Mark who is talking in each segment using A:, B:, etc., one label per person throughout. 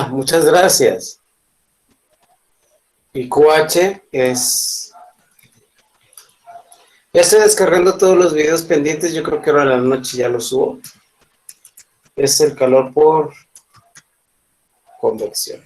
A: Muchas gracias. Y QH es... Ya estoy descargando todos los videos pendientes, yo creo que ahora en la noche ya los subo. Es el calor por convección.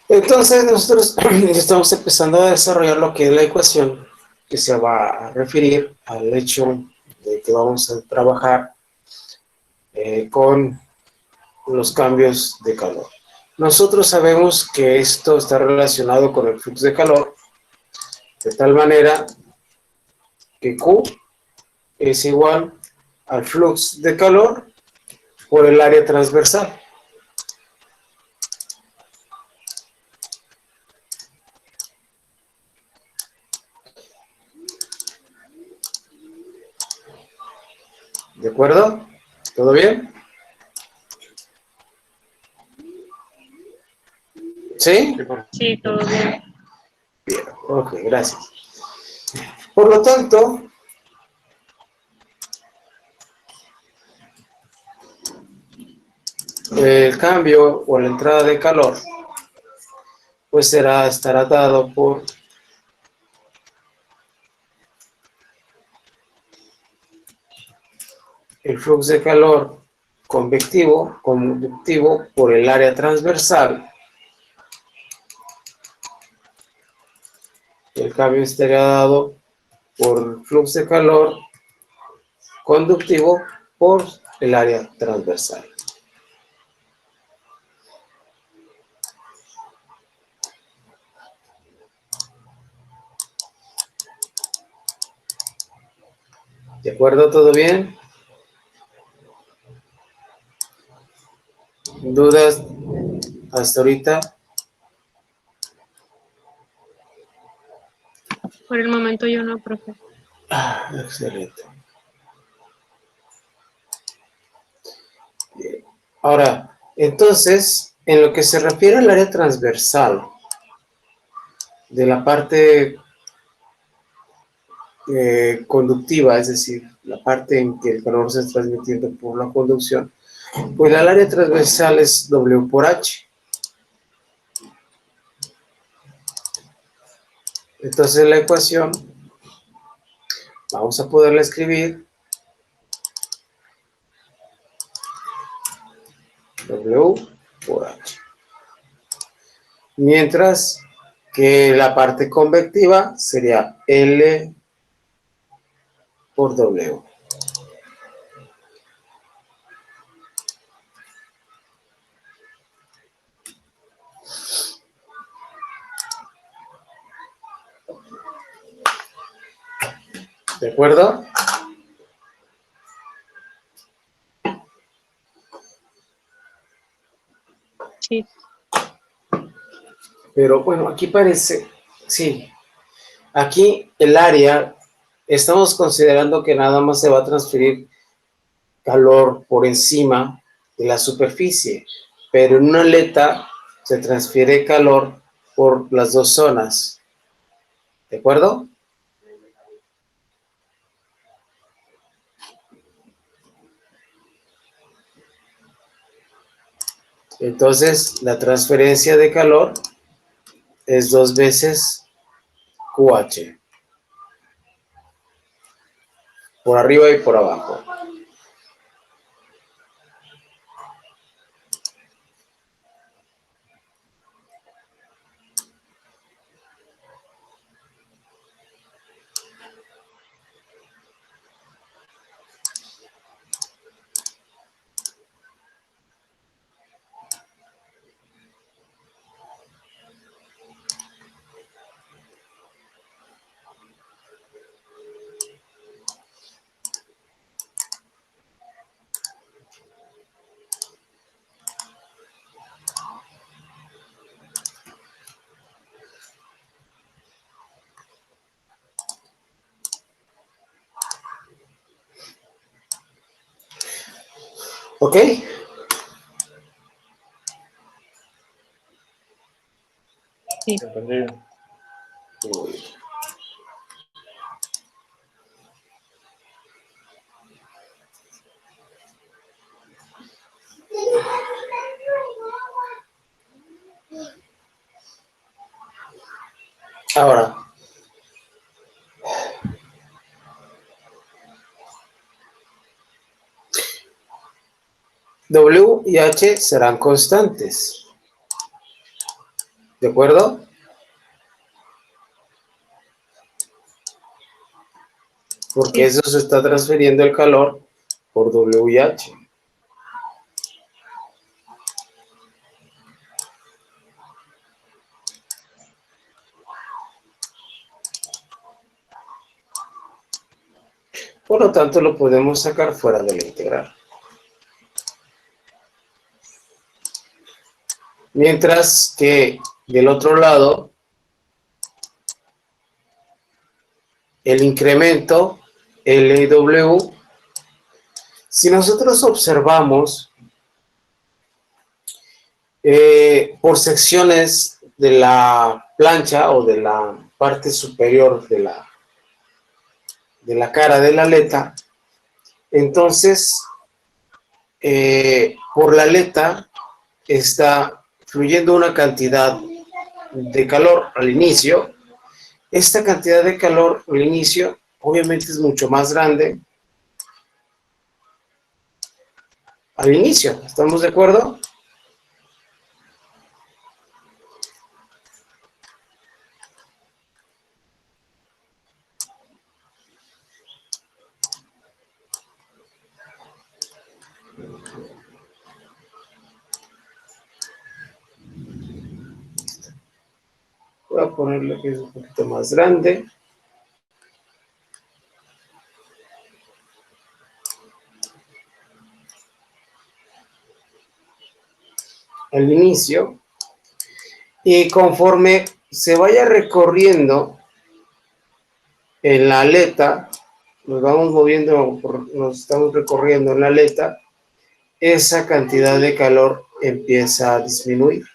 A: Entonces nosotros estamos empezando a desarrollar lo que es la ecuación que se va a referir al hecho de que vamos a trabajar con los cambios de calor. Nosotros sabemos que esto está relacionado con el flujo de calor, de tal manera que Q es igual al flujo de calor por el área transversal. ¿De acuerdo? ¿Todo bien? ¿Sí?
B: Sí, todo bien.
A: Bien, ok, gracias. Por lo tanto, el cambio o la entrada de calor pues estará dado por el flujo de calor conductivo por el área transversal. El cambio estaría dado por flujo de calor conductivo por el área transversal. ¿De acuerdo? ¿Todo bien? ¿Dudas hasta ahorita?
B: Por el momento yo no, profe.
A: Excelente. Bien. Ahora, entonces, en lo que se refiere al área transversal de la parte conductiva, es decir, la parte en que el calor se está transmitiendo por la conducción, pues el área transversal es W por H. Entonces la ecuación vamos a poderla escribir W por H. Mientras que la parte convectiva sería L por W. ¿De acuerdo?
B: Sí.
A: Pero bueno, aquí parece, sí, aquí el área, estamos considerando que nada más se va a transferir calor por encima de la superficie, pero en una aleta se transfiere calor por las dos zonas. ¿De acuerdo? Entonces, la transferencia de calor es 2 veces QH, por arriba y por abajo. ¿Ok?
B: Sí.
C: Entendido.
A: Ahora, W y H serán constantes. ¿De acuerdo? Porque eso se está transfiriendo el calor por W y H. Por lo tanto, lo podemos sacar fuera de la integral. Mientras que del otro lado, el incremento LW, si nosotros observamos por secciones de la plancha o de la parte superior de la cara de la aleta, entonces por la aleta está fluyendo una cantidad de calor al inicio. Esta cantidad de calor al inicio obviamente es mucho más grande al inicio. ¿Estamos de acuerdo? Voy a ponerle que es un poquito más grande. Al inicio. Y conforme se vaya recorriendo en la aleta, nos vamos moviendo, nos estamos recorriendo en la aleta, esa cantidad de calor empieza a disminuir.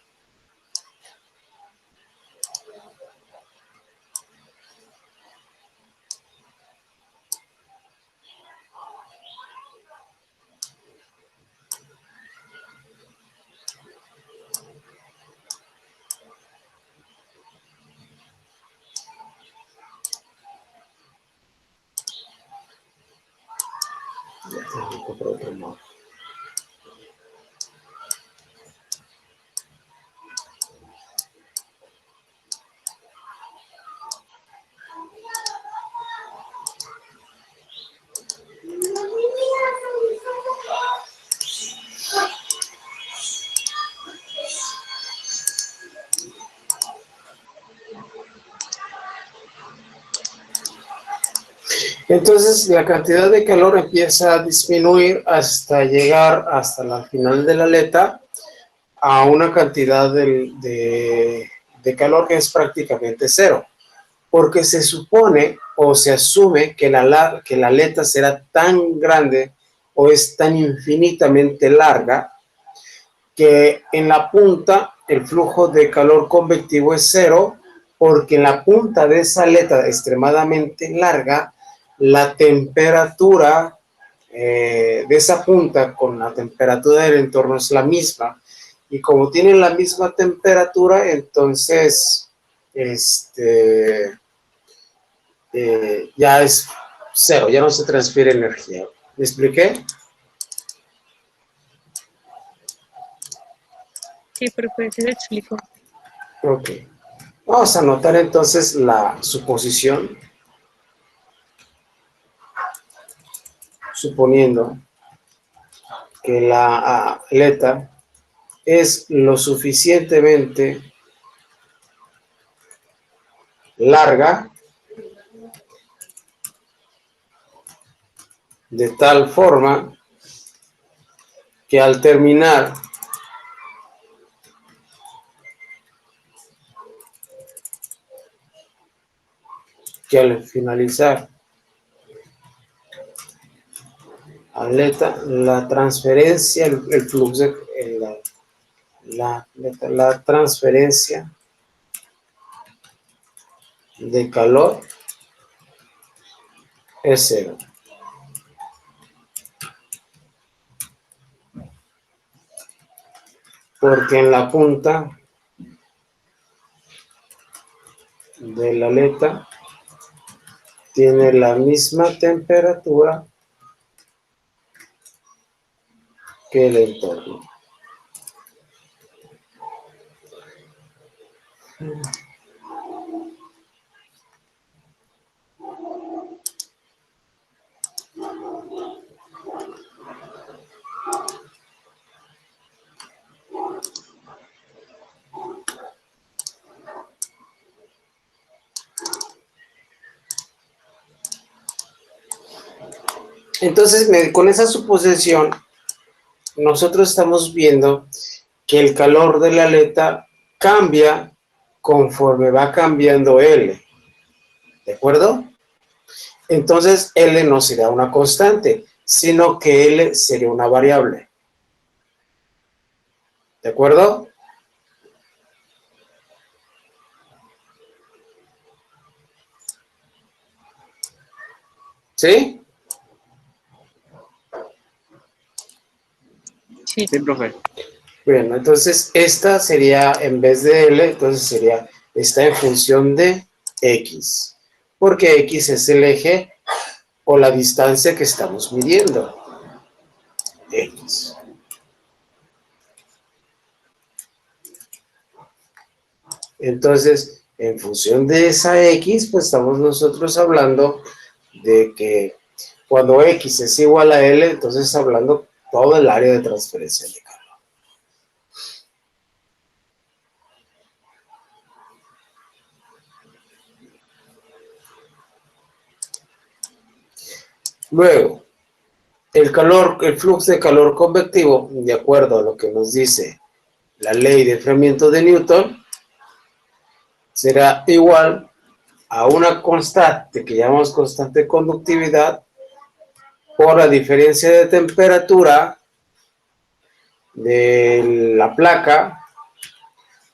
A: Ya tengo que comprar otro modo. Entonces la cantidad de calor empieza a disminuir hasta llegar hasta la final de la aleta a una cantidad de calor que es prácticamente cero, porque se supone o se asume que la aleta será tan grande o es tan infinitamente larga que en la punta el flujo de calor convectivo es cero, porque en la punta de esa aleta extremadamente larga, la temperatura de esa punta con la temperatura del entorno es la misma. Y como tienen la misma temperatura, entonces ya es cero, ya no se transfiere energía. ¿Me expliqué?
B: Sí, profe, se le explico.
A: Ok. Vamos a anotar entonces la suposición, suponiendo que la aleta es lo suficientemente larga de tal forma que al terminar aleta, la transferencia, el flujo, la transferencia de calor es cero. Porque en la punta de la aleta tiene la misma temperatura que el entorno. Entonces, con esa suposición, nosotros estamos viendo que el calor de la aleta cambia conforme va cambiando L. ¿De acuerdo? Entonces, L no será una constante, sino que L sería una variable. ¿De acuerdo? ¿Sí?
B: Sí.
C: Sí, profe.
A: Bueno, entonces esta sería, en vez de L, entonces sería, está en función de X, porque X es el eje o la distancia que estamos midiendo. X. Entonces, en función de esa X, pues estamos nosotros hablando de que cuando X es igual a L, entonces hablando todo el área de transferencia de calor. Luego, el flujo de calor convectivo, de acuerdo a lo que nos dice la ley de enfriamiento de Newton, será igual a una constante que llamamos constante de conductividad por la diferencia de temperatura de la placa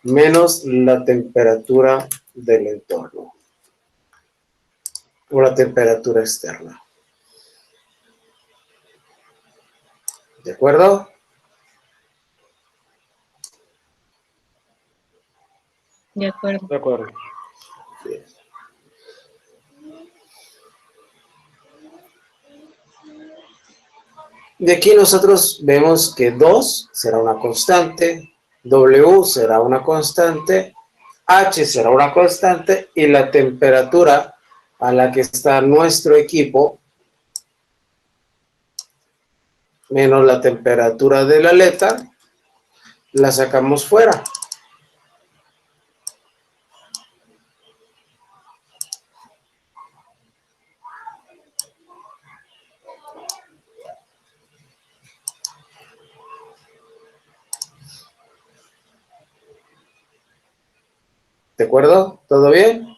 A: menos la temperatura del entorno o la temperatura externa. ¿De acuerdo?
B: De acuerdo.
C: De acuerdo.
A: Bien. De aquí nosotros vemos que 2 será una constante, W será una constante, H será una constante y la temperatura a la que está nuestro equipo menos la temperatura de la aleta la sacamos fuera. ¿De acuerdo? ¿Todo bien?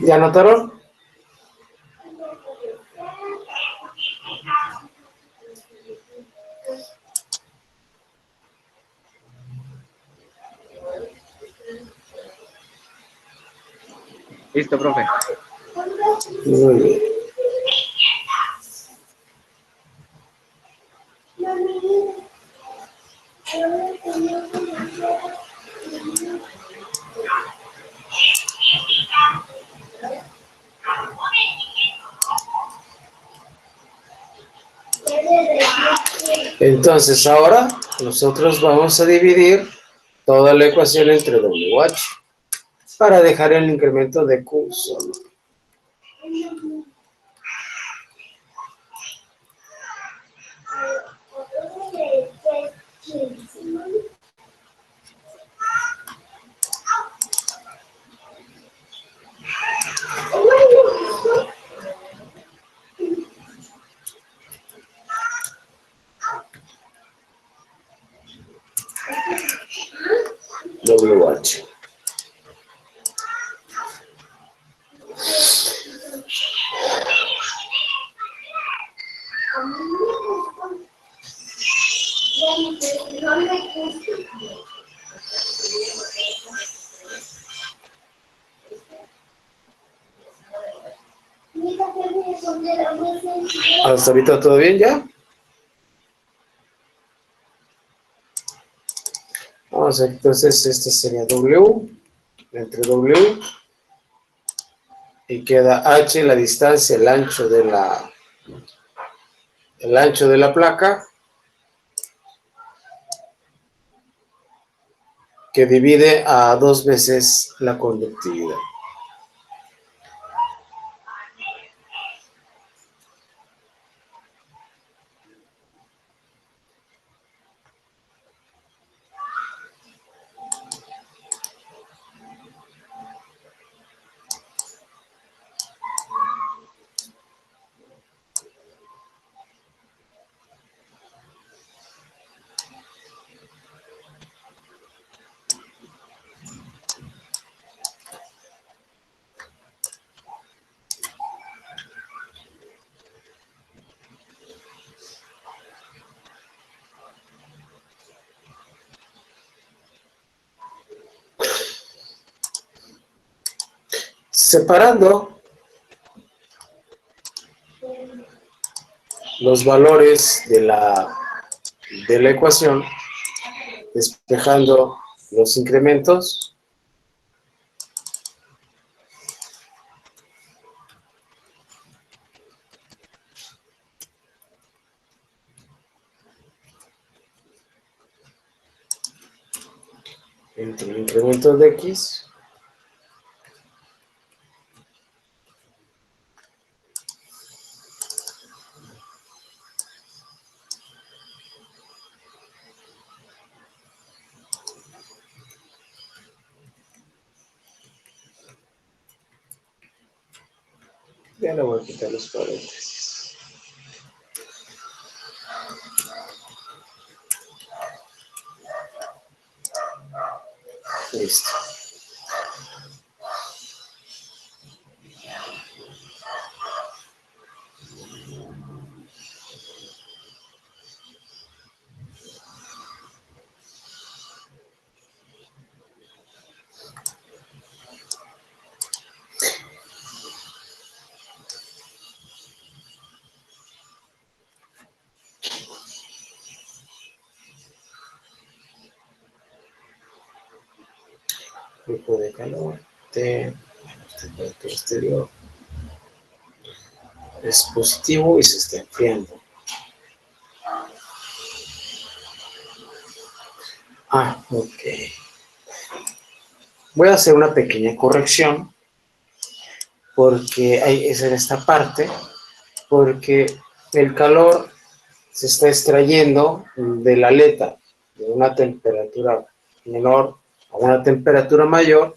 A: ¿Ya anotaron?
C: Listo, profe.
A: Muy bien. Entonces ahora nosotros vamos a dividir toda la ecuación entre WH. para dejar el incremento de Q solo. WH. ¿Hasta ahorita todo bien ya? Vamos a ver, entonces este sería W, entre W, y queda H, la distancia, el ancho de la placa, que divide a 2 veces la conductividad. Separando los valores de la ecuación, despejando los incrementos, entre el incremento de X ya le voy a quitar los paréntesis. Listo. Flujo de calor, T, temperatura exterior, es positivo y se está enfriando. Ok. Voy a hacer una pequeña corrección porque es en esta parte, porque el calor se está extrayendo de la aleta de una temperatura menor a una temperatura mayor,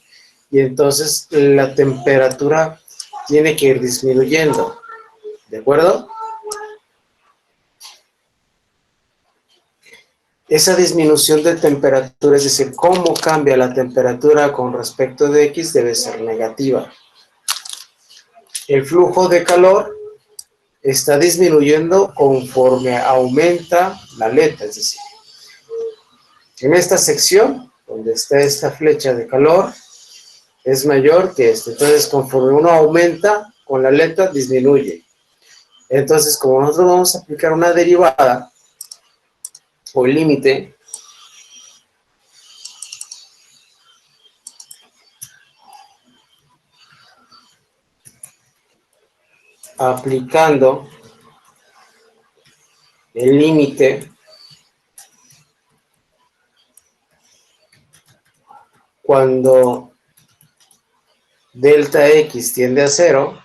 A: y entonces la temperatura tiene que ir disminuyendo, ¿de acuerdo? Esa disminución de temperatura, es decir, cómo cambia la temperatura con respecto de X, debe ser negativa. El flujo de calor está disminuyendo conforme aumenta la aleta, es decir, en esta sección, donde está esta flecha de calor, es mayor que este. Entonces, conforme uno aumenta, con la aleta disminuye. Entonces, como nosotros vamos a aplicar una derivada o límite, aplicando el límite cuando delta X tiende a 0,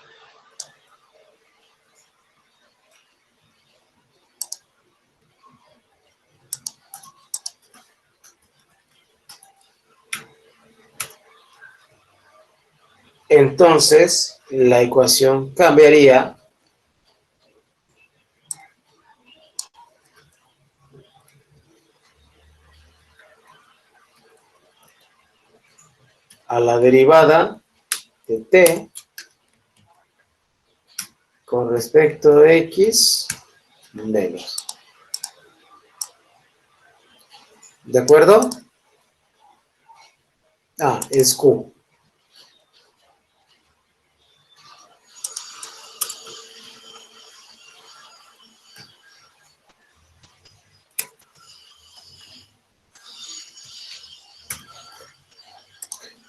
A: entonces la ecuación cambiaría a la derivada de t con respecto de x menos. ¿De acuerdo? Ah, es q.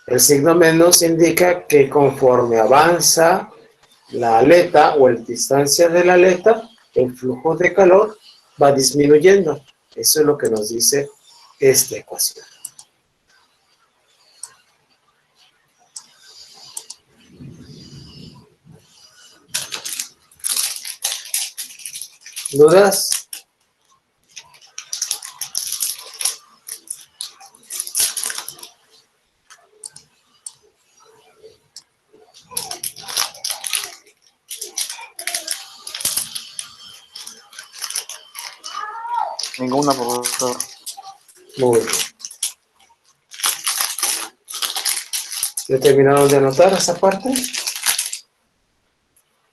A: El signo menos indica que conforme avanza la aleta o la distancia de la aleta, el flujo de calor va disminuyendo. Eso es lo que nos dice esta ecuación. ¿Dudas?
C: Ninguna, profesor.
A: Muy bien. ¿Ya terminaron de anotar esa parte?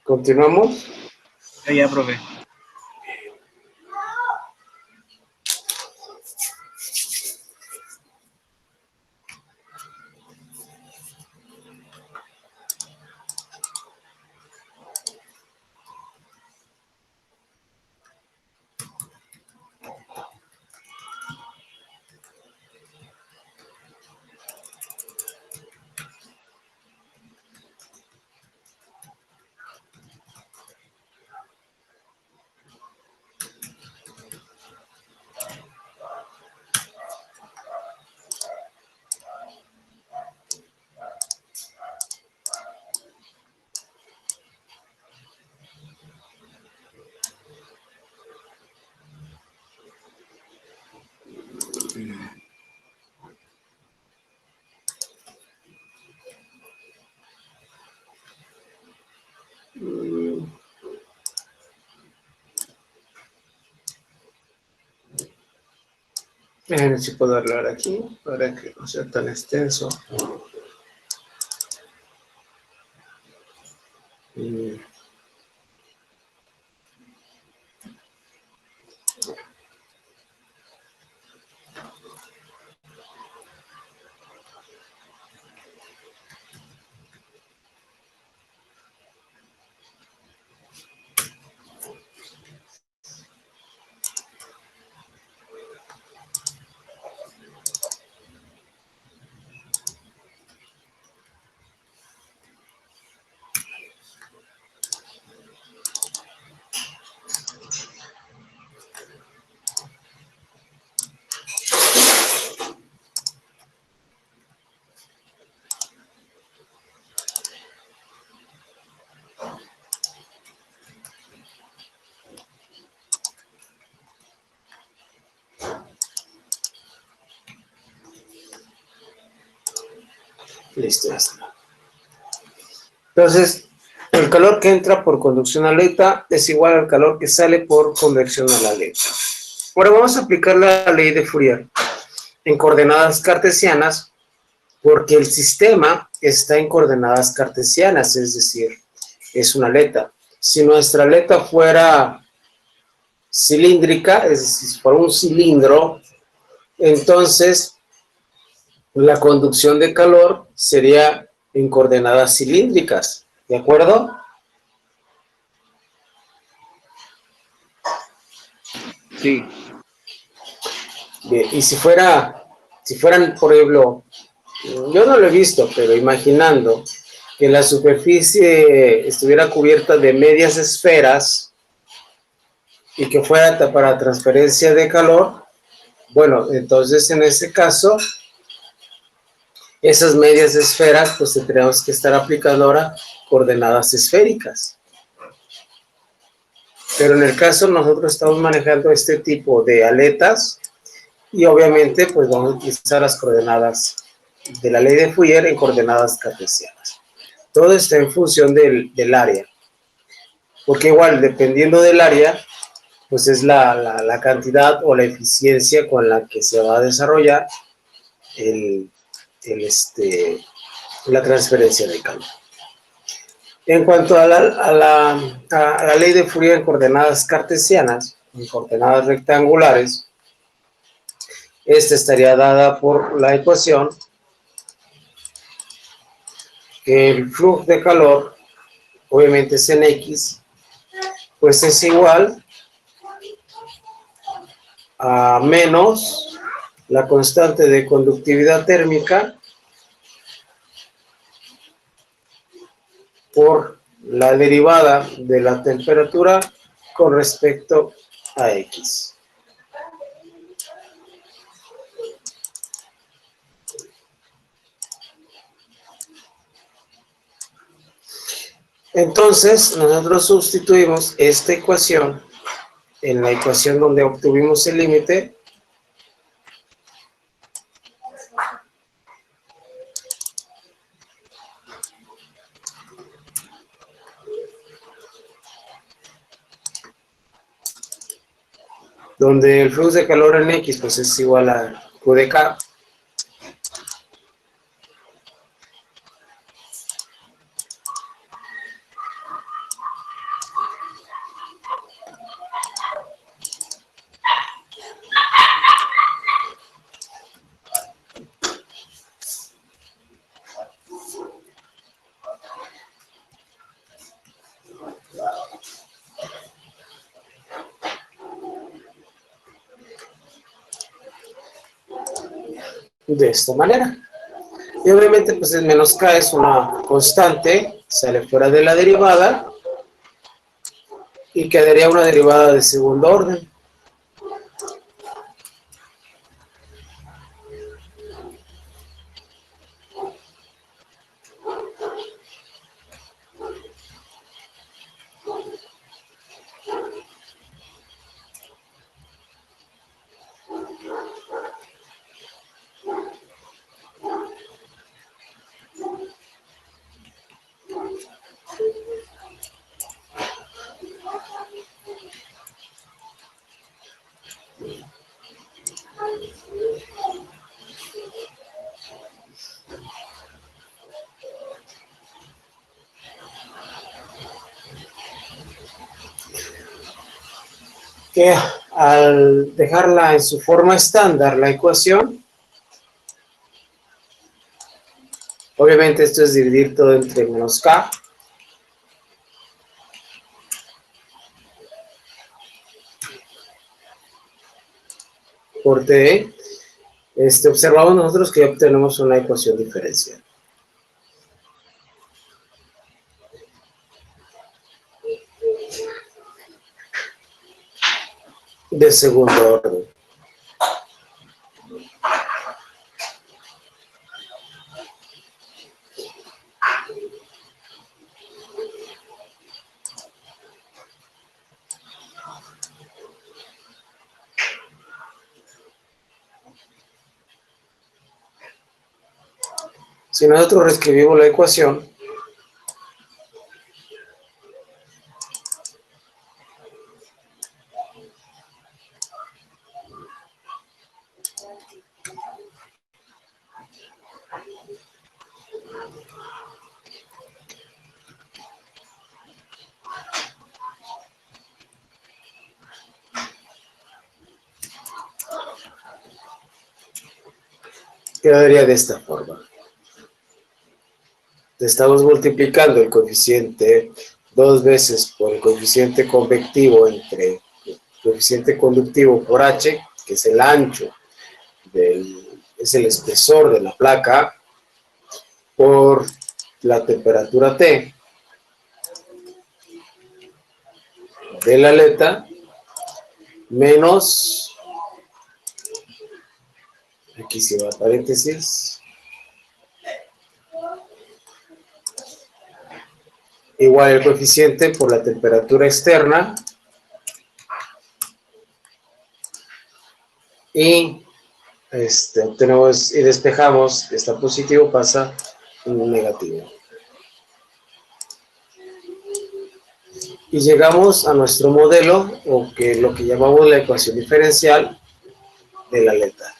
A: ¿Continuamos?
B: Ya, profe.
A: Déjenme si puedo hablar aquí para que no sea tan extenso. Listo, ya está. Entonces, el calor que entra por conducción a aleta es igual al calor que sale por convección a la aleta. Ahora vamos a aplicar la ley de Fourier en coordenadas cartesianas porque el sistema está en coordenadas cartesianas, es decir, es una aleta. Si nuestra aleta fuera cilíndrica, es decir, si fuera un cilindro, entonces la conducción de calor sería en coordenadas cilíndricas, ¿de acuerdo?
C: Sí.
A: Bien, y si fueran, por ejemplo, yo no lo he visto, pero imaginando que la superficie estuviera cubierta de medias esferas y que fuera para transferencia de calor, bueno, entonces en ese caso esas medias esferas, pues tendríamos que estar aplicando ahora coordenadas esféricas. Pero en el caso nosotros estamos manejando este tipo de aletas y obviamente pues vamos a utilizar las coordenadas de la ley de Fourier en coordenadas cartesianas. Todo está en función del área, porque igual dependiendo del área, pues es la cantidad o la eficiencia con la que se va a desarrollar la transferencia de calor. En cuanto a la ley de Fourier en coordenadas cartesianas, en coordenadas rectangulares, esta estaría dada por la ecuación que el flujo de calor, obviamente es en X, pues es igual a menos la constante de conductividad térmica por la derivada de la temperatura con respecto a X. Entonces, nosotros sustituimos esta ecuación en la ecuación donde obtuvimos el límite donde el flujo de calor en X pues es igual a Q de K. De esta manera. Y obviamente pues el menos K es una constante, sale fuera de la derivada y quedaría una derivada de segundo orden. Que al dejarla en su forma estándar, la ecuación, obviamente esto es dividir todo entre menos K por T, observamos nosotros que obtenemos una ecuación diferencial de segundo orden. Si nosotros reescribimos la ecuación, quedaría de esta forma. Estamos multiplicando el coeficiente 2 veces por el coeficiente convectivo entre el coeficiente conductivo por H, que es el ancho, es el espesor de la placa, por la temperatura T de la aleta, menos, aquí se va paréntesis, igual el coeficiente por la temperatura externa y obtenemos y despejamos que está positivo pasa en negativo. Y llegamos a nuestro modelo, o que lo que llamamos la ecuación diferencial de la aleta.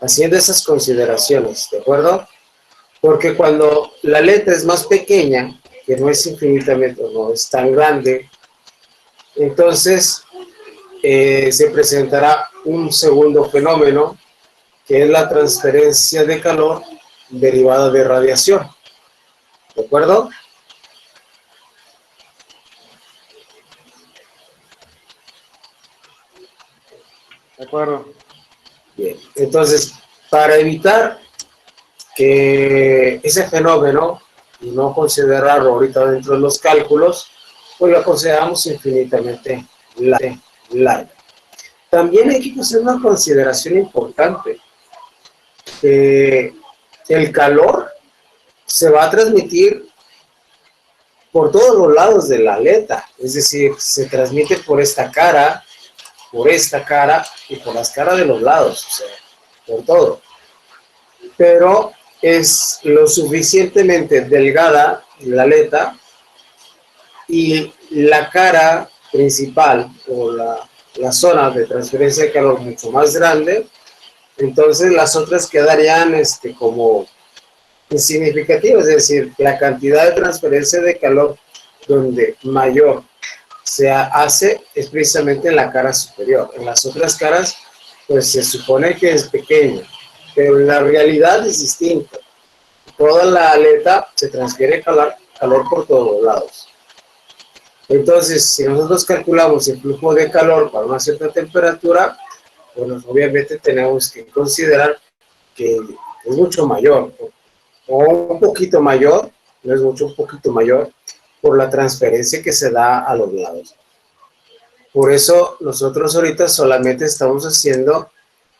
A: Haciendo esas consideraciones, ¿de acuerdo? Porque cuando la aleta es más pequeña, que no es infinitamente, o no es tan grande, entonces se presentará un segundo fenómeno, que es la transferencia de calor derivada de radiación. ¿De acuerdo?
C: De acuerdo.
A: Bien, entonces, para evitar que ese fenómeno, y no considerarlo ahorita dentro de los cálculos, pues lo consideramos infinitamente largo. También hay que hacer una consideración importante, que el calor se va a transmitir por todos los lados de la aleta, es decir, se transmite por esta cara y por las caras de los lados, o sea, por todo. Pero es lo suficientemente delgada la aleta y la cara principal o la zona de transferencia de calor mucho más grande, entonces las otras quedarían como insignificativas, es decir, la cantidad de transferencia de calor donde mayor se hace es precisamente en la cara superior. En las otras caras, pues se supone que es pequeño, pero la realidad es distinta. Toda la aleta se transfiere calor por todos lados. Entonces, si nosotros calculamos el flujo de calor para una cierta temperatura, bueno, obviamente tenemos que considerar que es mucho mayor, o un poquito mayor, no es mucho, un poquito mayor, por la transferencia que se da a los lados. Por eso nosotros ahorita solamente estamos haciendo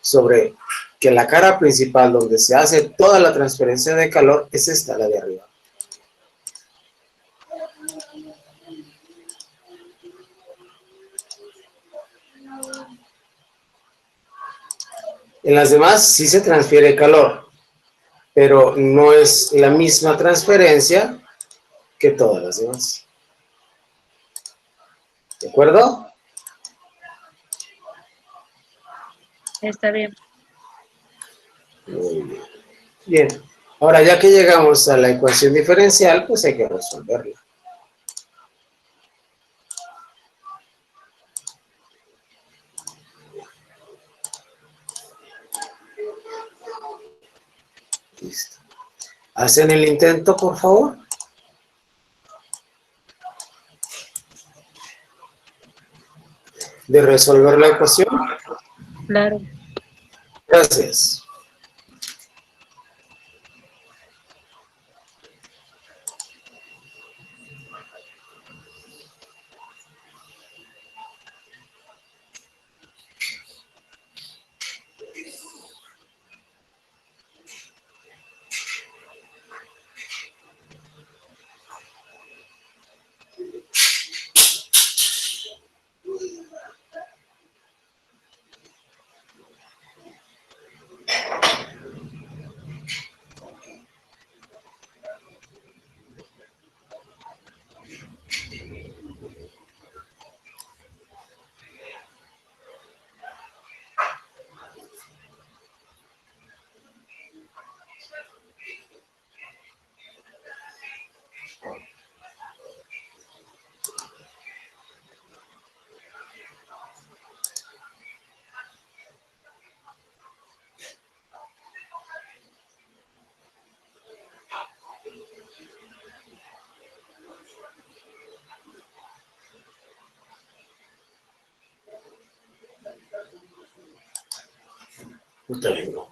A: sobre que la cara principal donde se hace toda la transferencia de calor es esta, la de arriba. En las demás sí se transfiere calor, pero no es la misma transferencia que todas las demás. ¿De acuerdo?
B: Está bien.
A: Muy bien. Bien. Ahora, ya que llegamos a la ecuación diferencial, pues hay que resolverla. Listo. ¿Hacen el intento, por favor? De resolver la ecuación.
B: Claro.
A: Gracias. Usted vengo.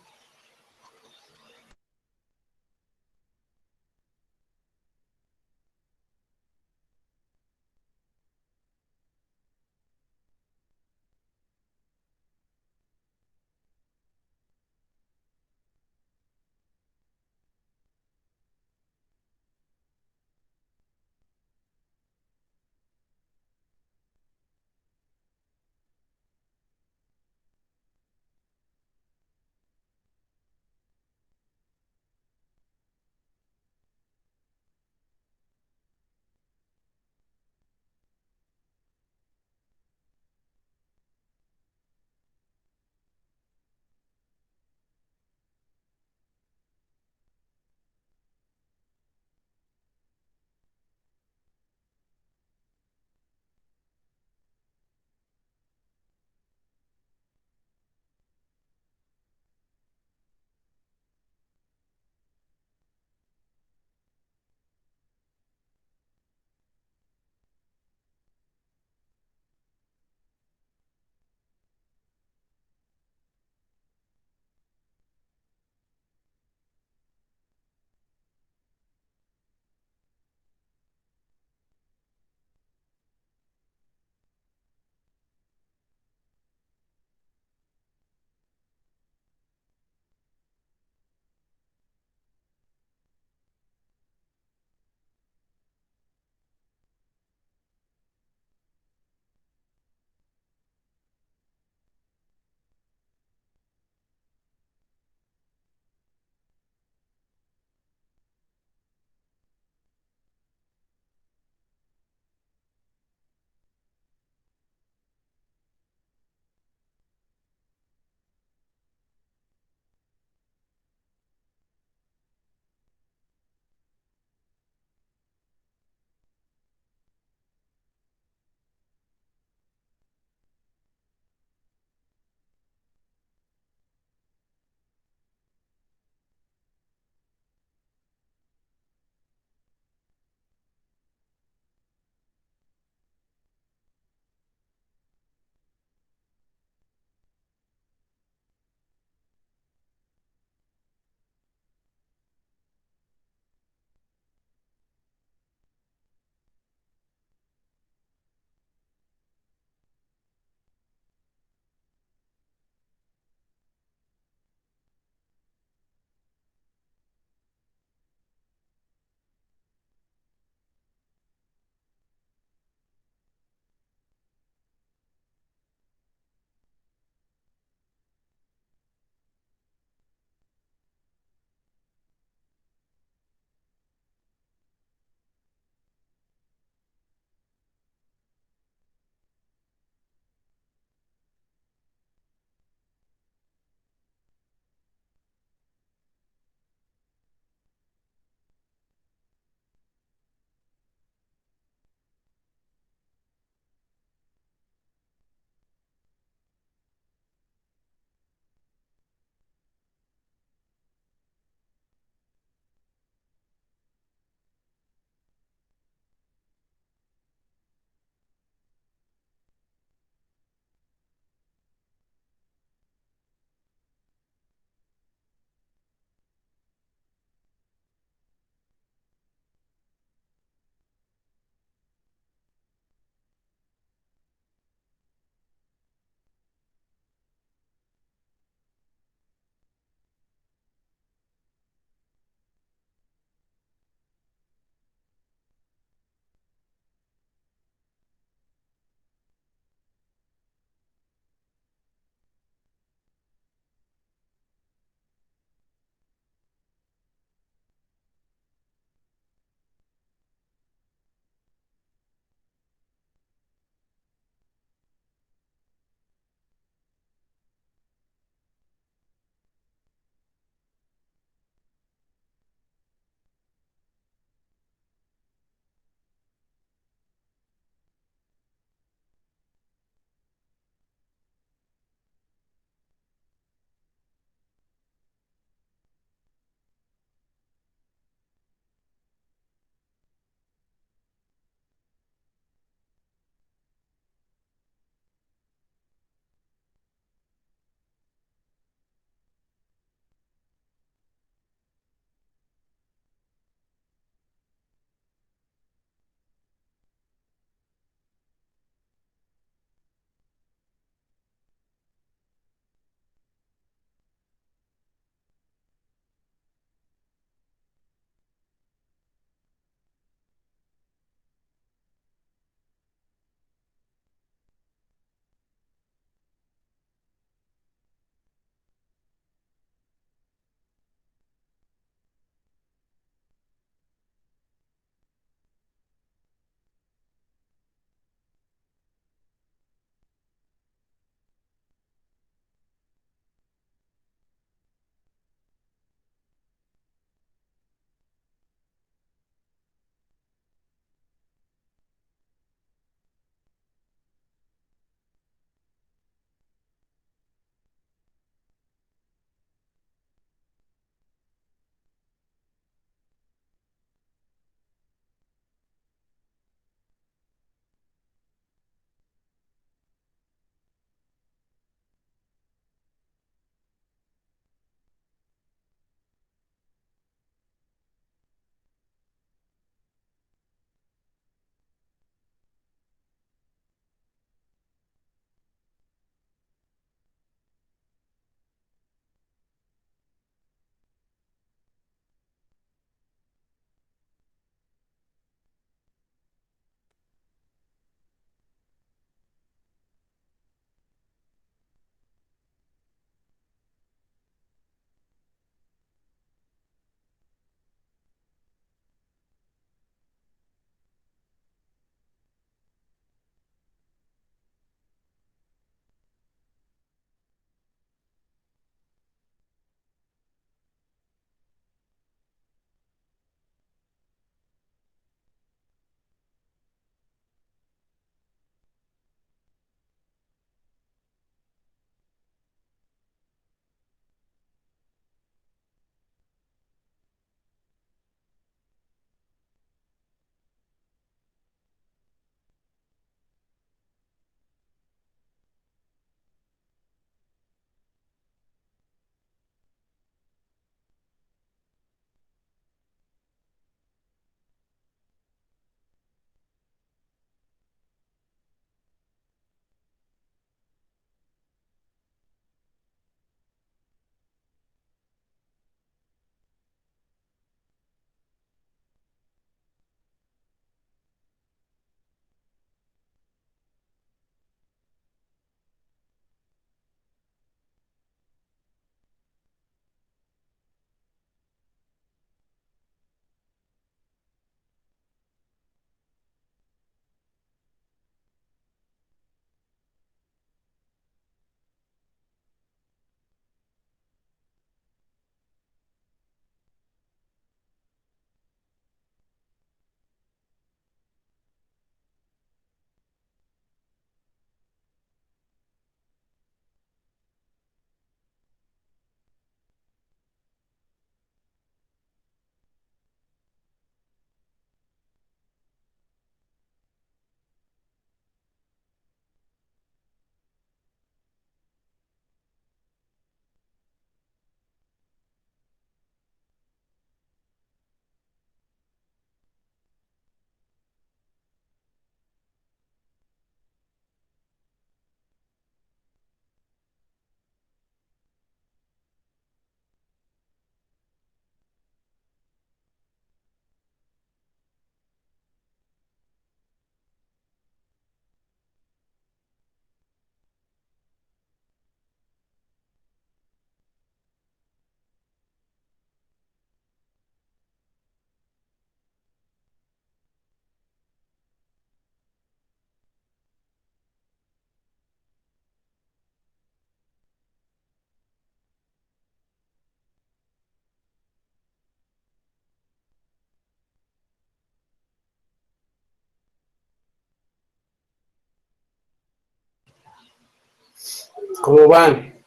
A: ¿Cómo van?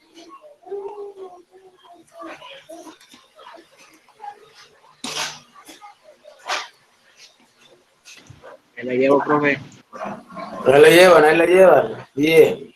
C: Me la llevo, profe.
A: Ahí la llevan, ahí la llevan. Bien.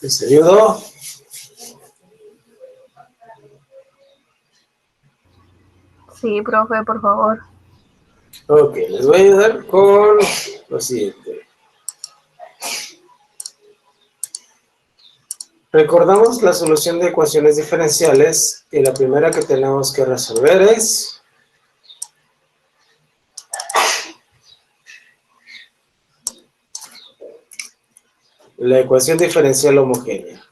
A: ¿Les ayudo?
D: Sí, profe, por favor.
A: Ok, les voy a ayudar con lo siguiente. Recordamos la solución de ecuaciones diferenciales y la primera que tenemos que resolver es la ecuación diferencial homogénea.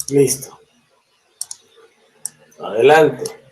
A: Listo. Adelante.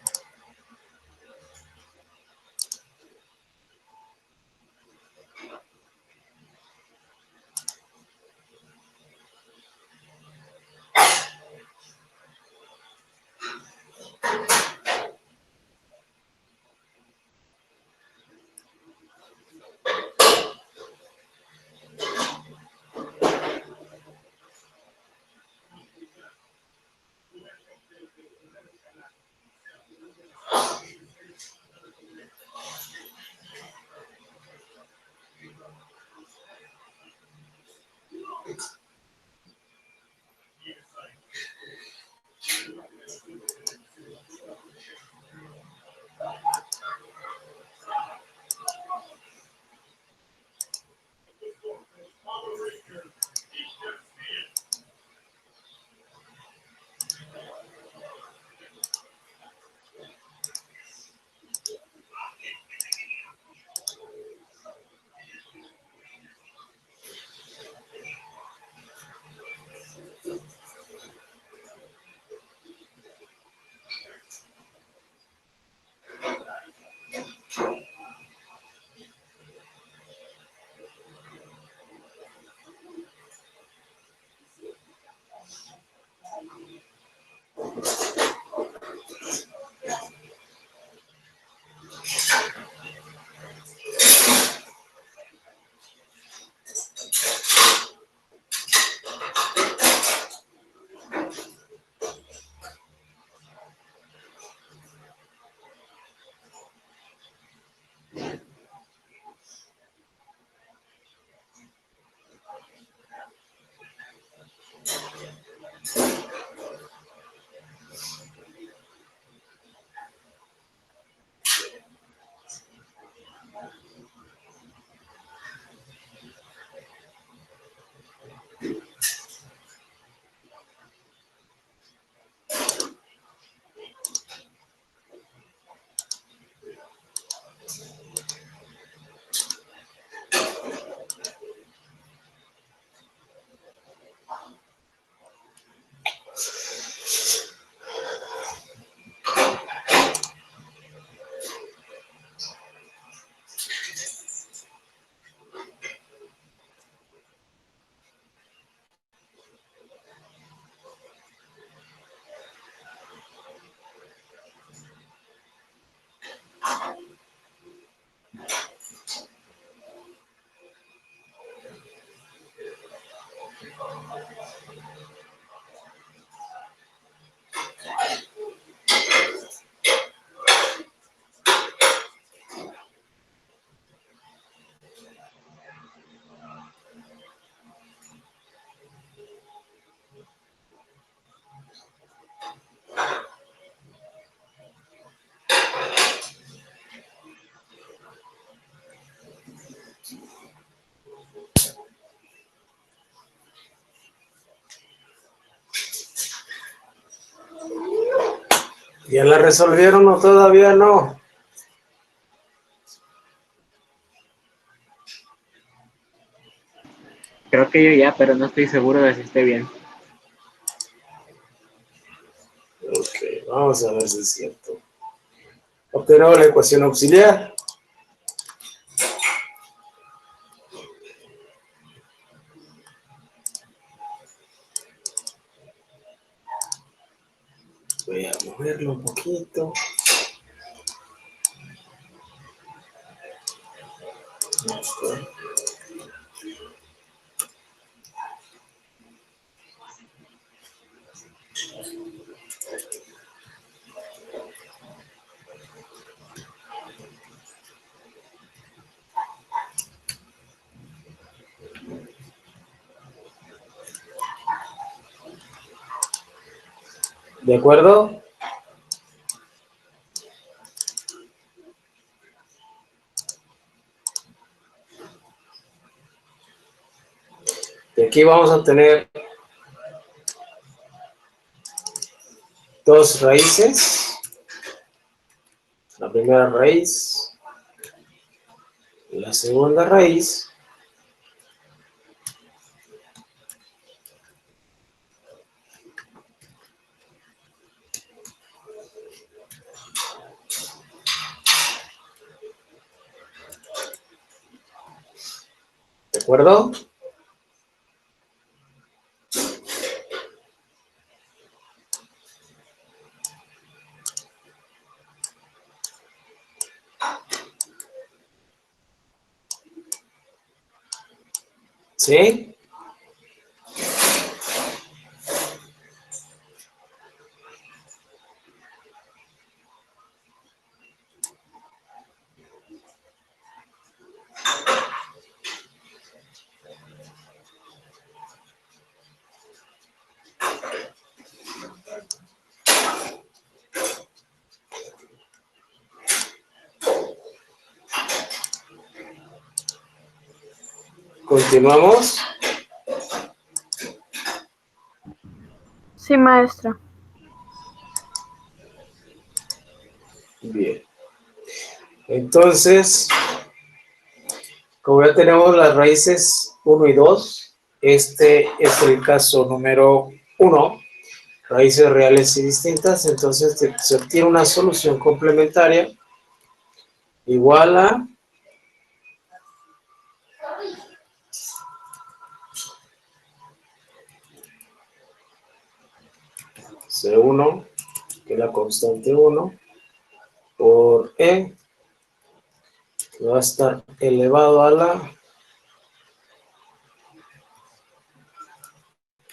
A: ¿Ya la resolvieron o todavía no?
C: Creo que yo ya, pero no estoy seguro de si esté bien.
A: Ok, vamos a ver si es cierto. Obtenemos la ecuación auxiliar. Voy a moverlo un poquito. Listo. ¿De acuerdo? Y aquí vamos a tener dos raíces. La primera raíz, la segunda raíz. ¿De acuerdo? ¿Sí? Continuamos.
D: Sí, maestra.
A: Bien. Entonces, como ya tenemos las raíces 1 y 2, este es el caso número 1, raíces reales y distintas, entonces se obtiene una solución complementaria igual a C1, que es la constante 1, por E, que va a estar elevado a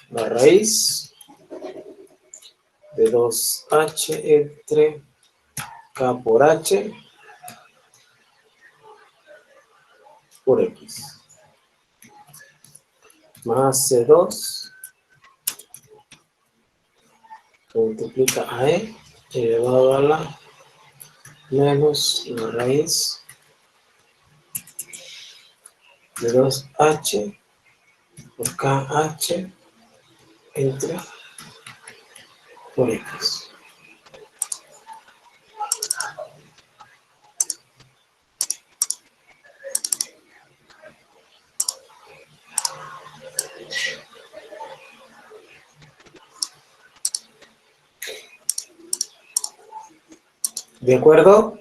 A: la raíz de 2H entre K por H por X, más C2, que multiplica a E, elevado a la menos la raíz de 2H por KH entre por X. ¿De acuerdo?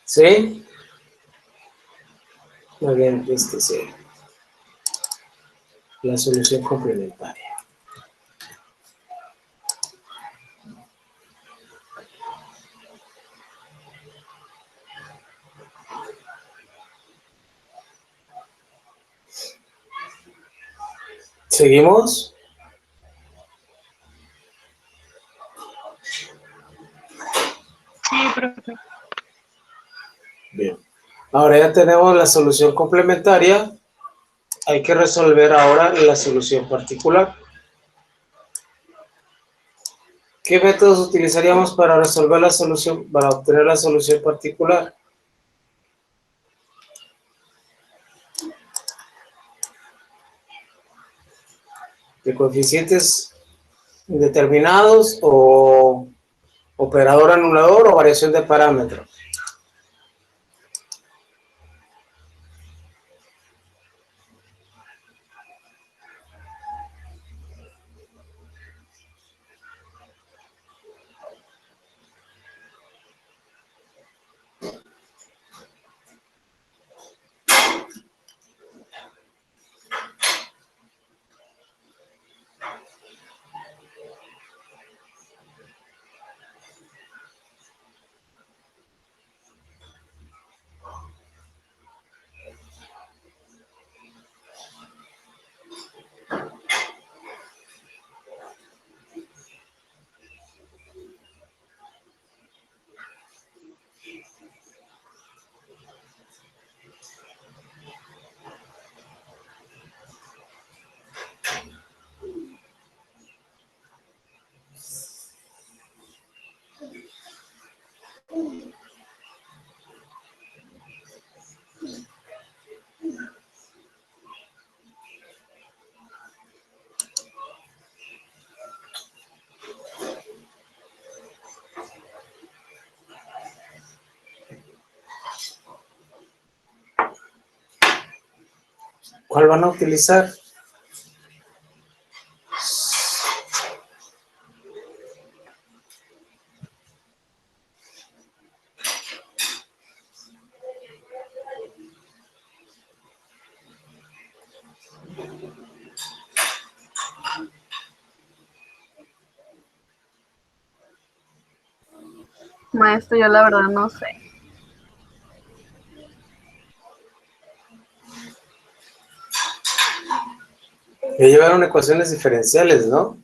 A: ¿Sí? Muy bien, sí. La solución complementaria. ¿Seguimos?
B: Sí, profe.
A: Bien. Ahora ya tenemos la solución complementaria. Hay que resolver ahora la solución particular. ¿Qué métodos utilizaríamos para resolver la solución, para obtener la solución particular? ¿De coeficientes indeterminados o operador anulador o variación de parámetros? ¿Cuál van a utilizar?
D: Maestro, yo la verdad no sé.
A: Ya llevaron ecuaciones diferenciales, ¿no?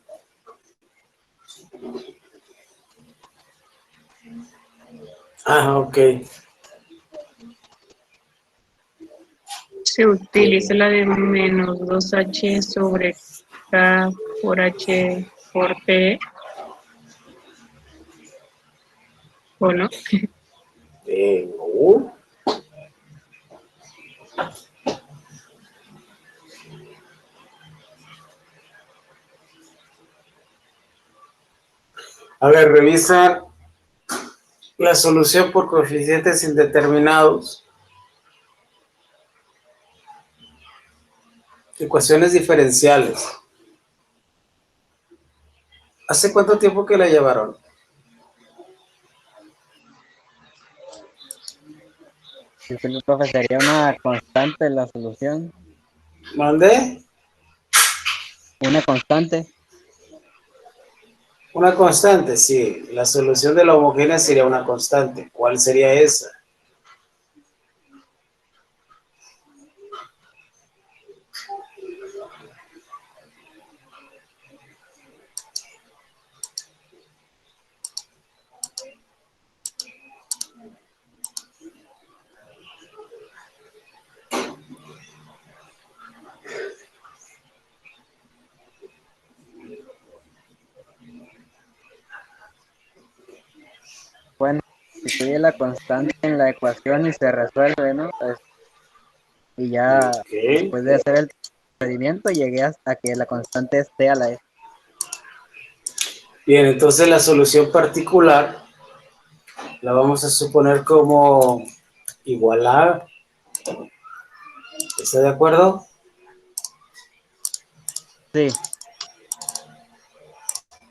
A: Ah, ok.
B: Se utiliza la de menos 2h sobre k por h por t, ¿o no?
A: No. A ver, revisa la solución por coeficientes indeterminados. Ecuaciones diferenciales. ¿Hace cuánto tiempo que la llevaron?
E: Disculpe, profe, sería una constante la solución.
A: ¿Mande?
E: Una constante.
A: Una constante, sí. La solución de la homogénea sería una constante. ¿Cuál sería esa?
E: Bueno, sustituye la constante en la ecuación y se resuelve, ¿no? Y ya
A: Ok.
E: después de hacer el procedimiento llegué hasta que la constante sea la E.
A: Bien, entonces la solución particular la vamos a suponer como igual a, ¿está de acuerdo?
E: Sí,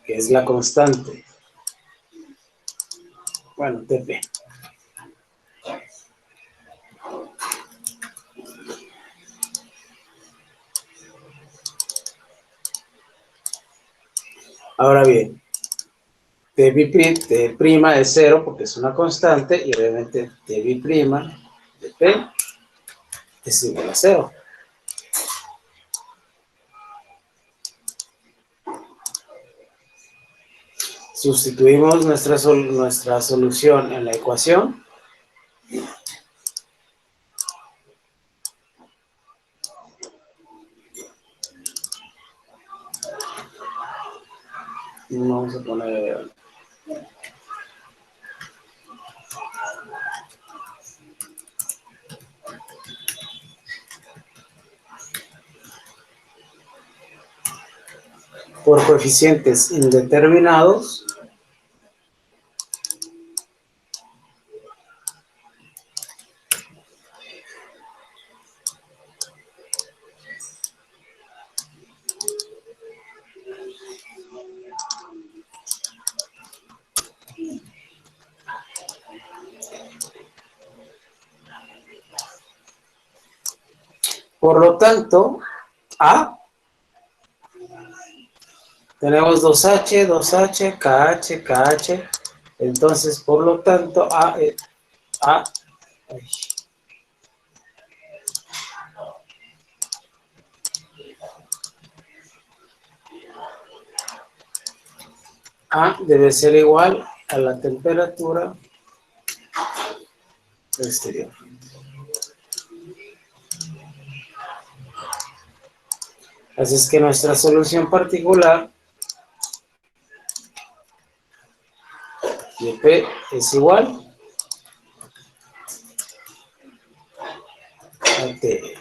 A: Que es la constante. Bueno, TP. Ahora bien, T' es cero porque es una constante y obviamente T' de P es igual a cero. Sustituimos nuestra solución en la ecuación. Vamos a poner... por coeficientes indeterminados, por lo tanto, A, tenemos 2H, 2H, KH, KH, entonces, por lo tanto, A, ay, A debe ser igual a la temperatura exterior. Así es que nuestra solución particular de P es igual a T.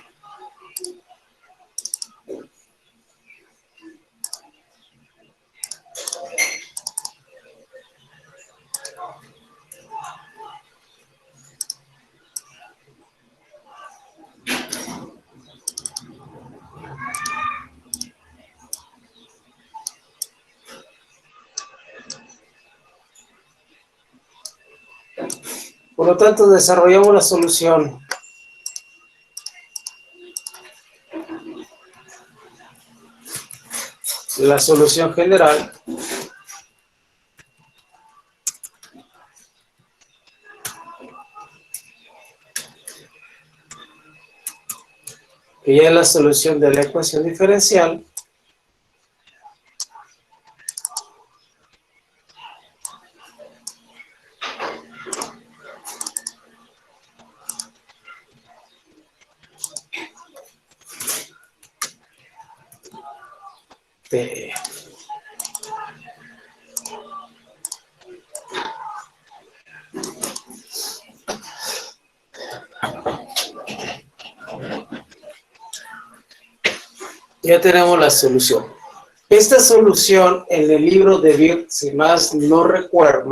A: Por lo tanto, desarrollamos la solución. La solución general que ya es la solución de la ecuación diferencial T. Ya tenemos la solución. Esta solución en el libro de Bird, si más no recuerdo,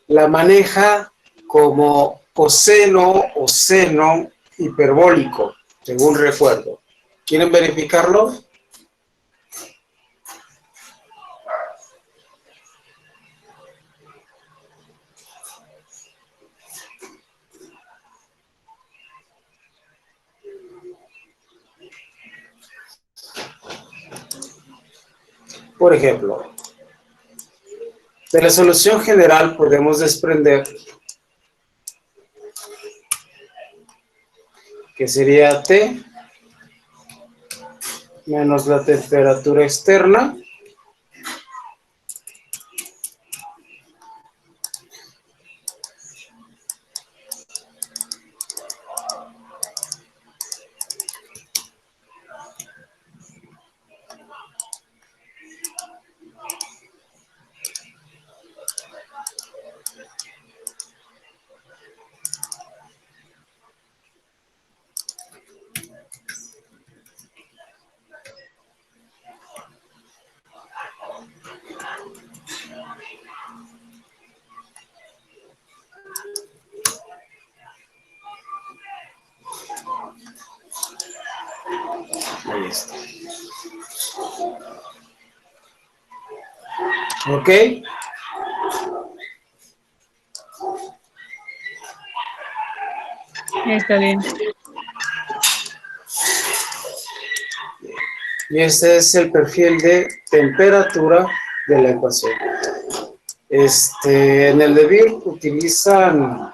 A: la maneja como coseno o seno hiperbólico, según recuerdo. ¿Quieren verificarlo? Por ejemplo, de la solución general podemos desprender que sería T menos la temperatura externa ahí está. ¿Ok?
B: Está bien.
A: Y este es el perfil de temperatura de la ecuación. En el de Bird utilizan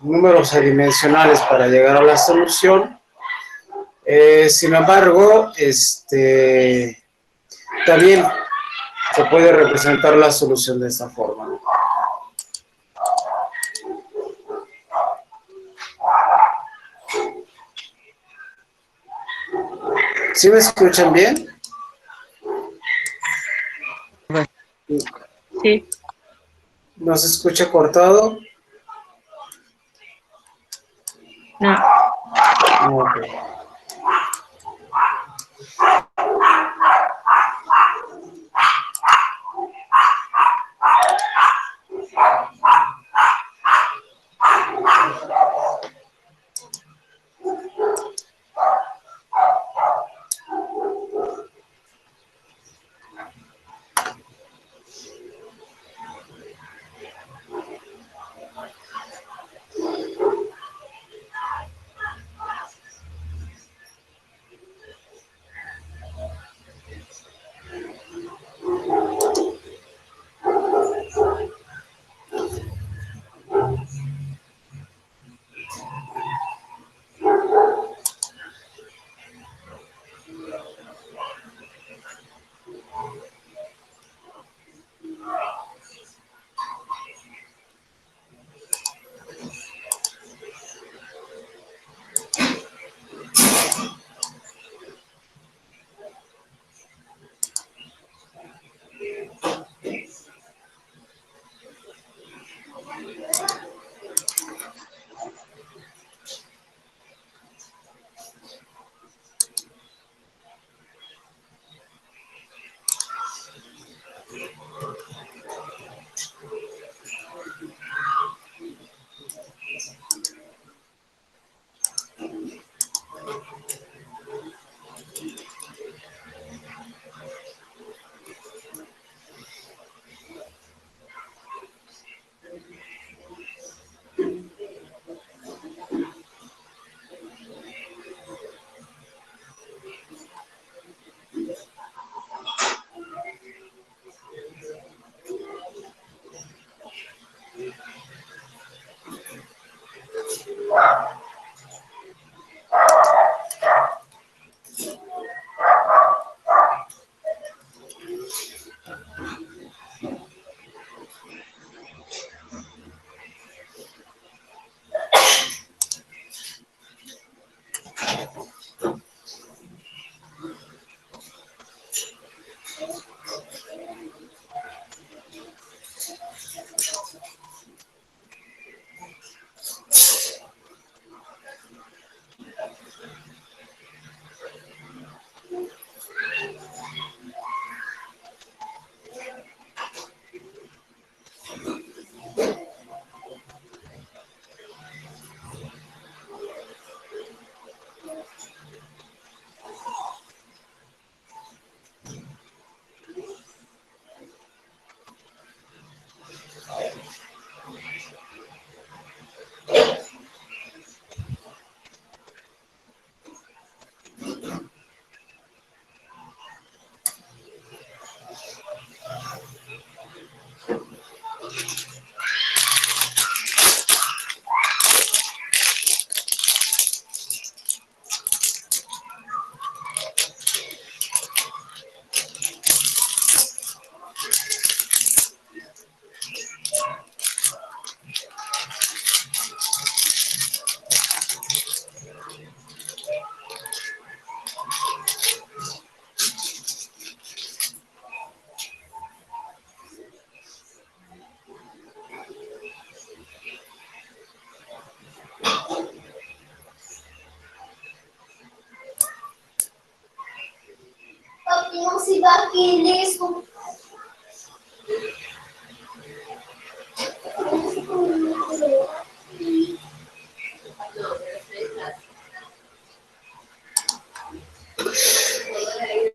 A: números adimensionales para llegar a la solución. Sin embargo, también se puede representar la solución de esta forma. ¿Sí me escuchan bien?
B: Sí.
A: ¿No se escucha cortado?
B: No.
A: Ok.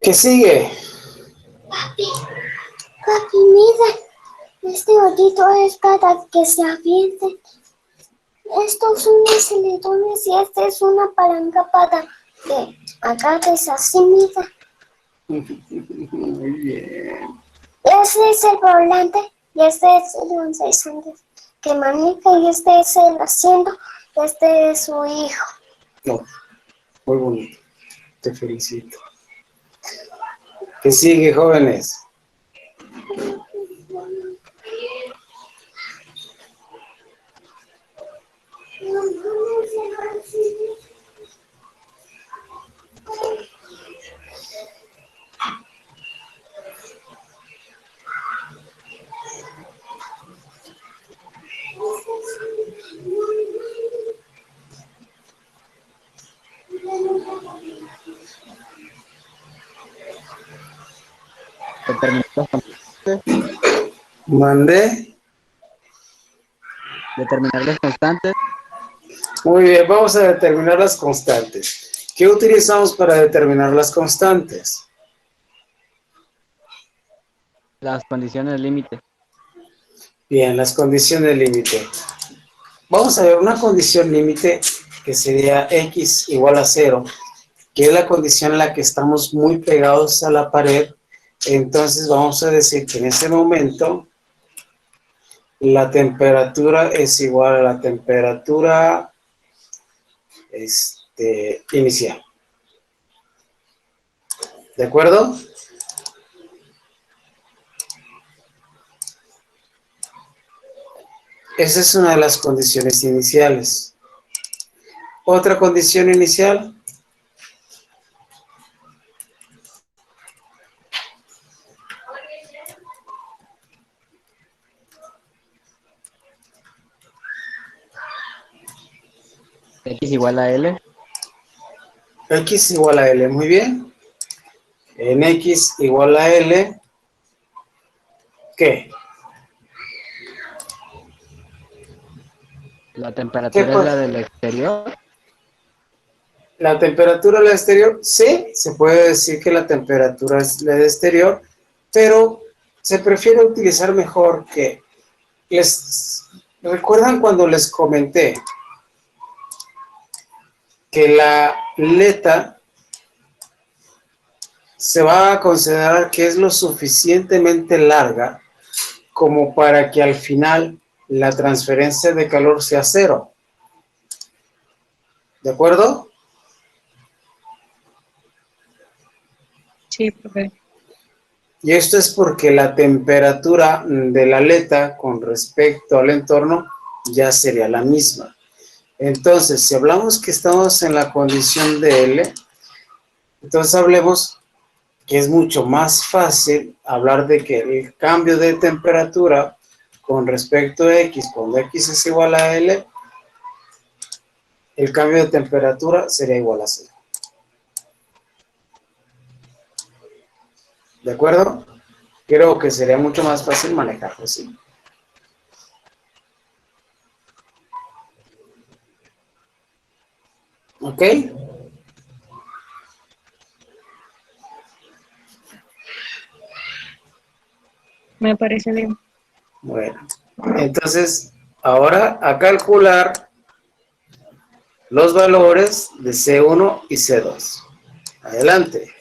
A: ¿Qué sigue?
F: Papi, mira, este hoyito es para que se avienten. Estos son acelerones y esta es una palanca para que agarres así, mira.
A: Muy bien.
F: Este es el volante y este es el 11 que maneja y este es el asiento y este es su hijo.
A: No, muy bonito. Te felicito. ¿Qué sigue, jóvenes?
E: Determinar las
A: Mandé.
E: determinar las constantes,
A: Muy bien, vamos a determinar las constantes. ¿Qué utilizamos para determinar las constantes?
E: las condiciones límite.
A: Bien, las condiciones límite. Vamos a ver una condición límite que sería x igual a 0, que es la condición en la que estamos muy pegados a la pared. Entonces vamos a decir que en ese momento la temperatura es igual a la temperatura inicial. ¿De acuerdo? Esa es una de las condiciones iniciales. Otra condición inicial.
E: X igual a L,
A: X igual a L, muy bien. En X igual a L, ¿qué?
E: la
A: ¿Qué
E: temperatura es
A: pasa?
E: la del exterior,
A: La temperatura del exterior, sí, se puede decir que la temperatura es la del exterior, pero se prefiere utilizar mejor que ¿recuerdan cuando les comenté que la leta se va a considerar que es lo suficientemente larga como para que al final la transferencia de calor sea cero? ¿De acuerdo?
B: Sí, profe.
A: Y esto es porque la temperatura de la aleta con respecto al entorno ya sería la misma. Entonces, si hablamos que estamos en la condición de L, entonces hablemos que es mucho más fácil hablar de que el cambio de temperatura con respecto a X, cuando X es igual a L, el cambio de temperatura sería igual a 0. ¿De acuerdo? Creo que sería mucho más fácil manejarlo así. ¿Ok?
B: Me parece bien.
A: Bueno, entonces, ahora a calcular los valores de C1 y C2. Adelante.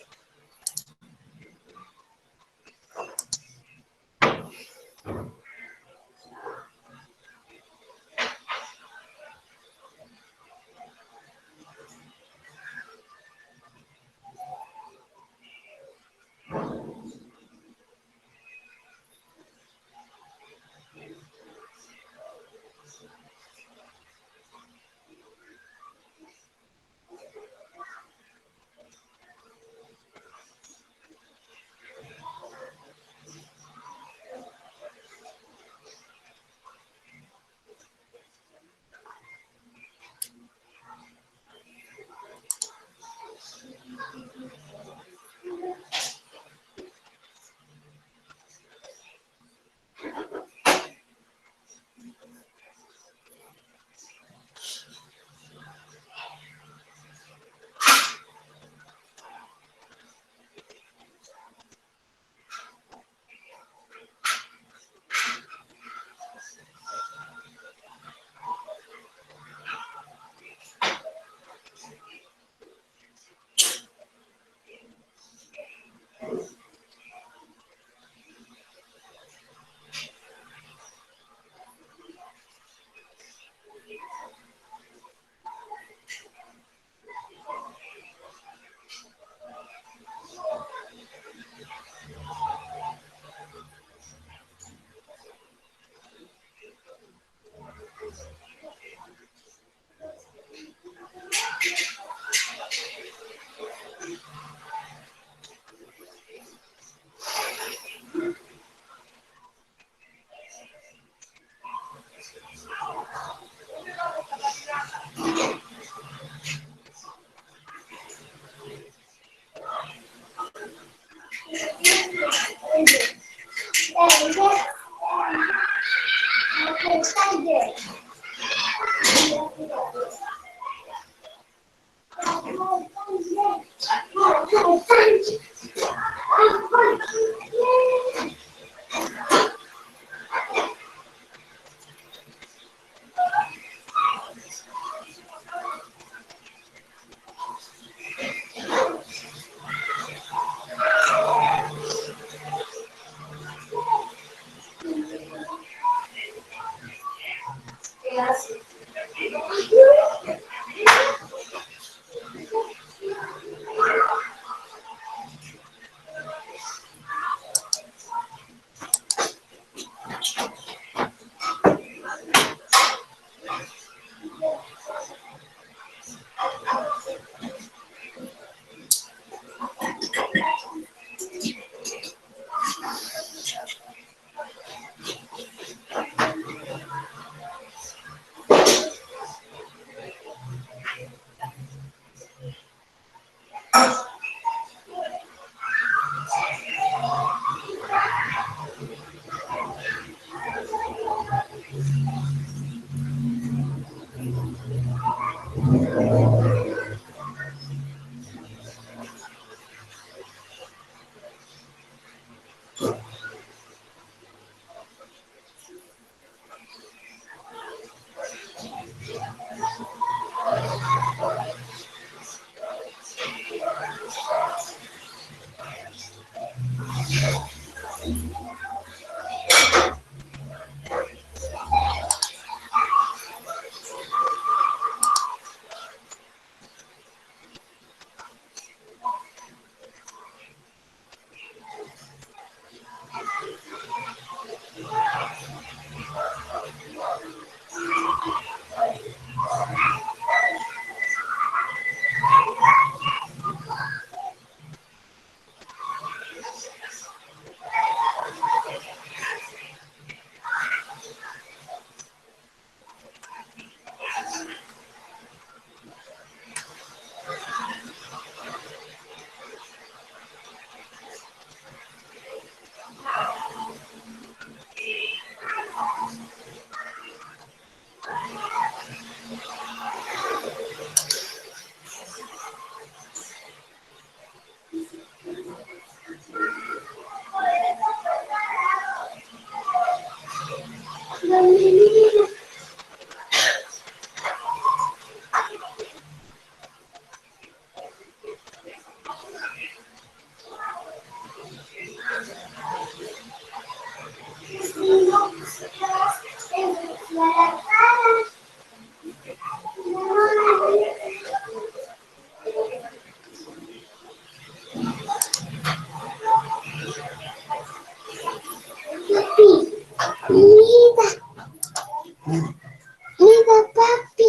F: Mira, papi.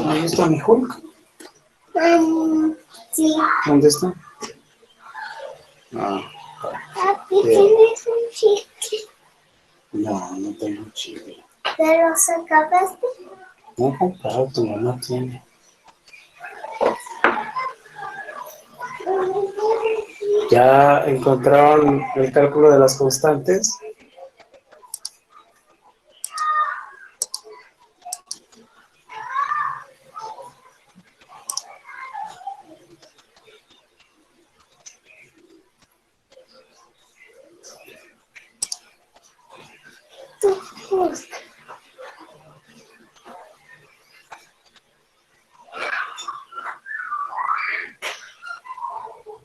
A: Ahí está mi Hulk.
F: Sí.
A: ¿Dónde está? Ah,
F: Papi,
A: bien.
F: ¿tienes un chicle?
A: No, no tengo chile.
F: ¿Te los acabaste?
A: No he comprado, tu mamá tiene. ¿Ya encontraron el cálculo de las constantes?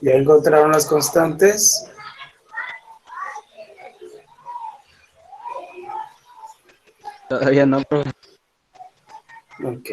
A: ¿Ya encontraron las constantes?
E: Todavía no, profe.
A: Ok.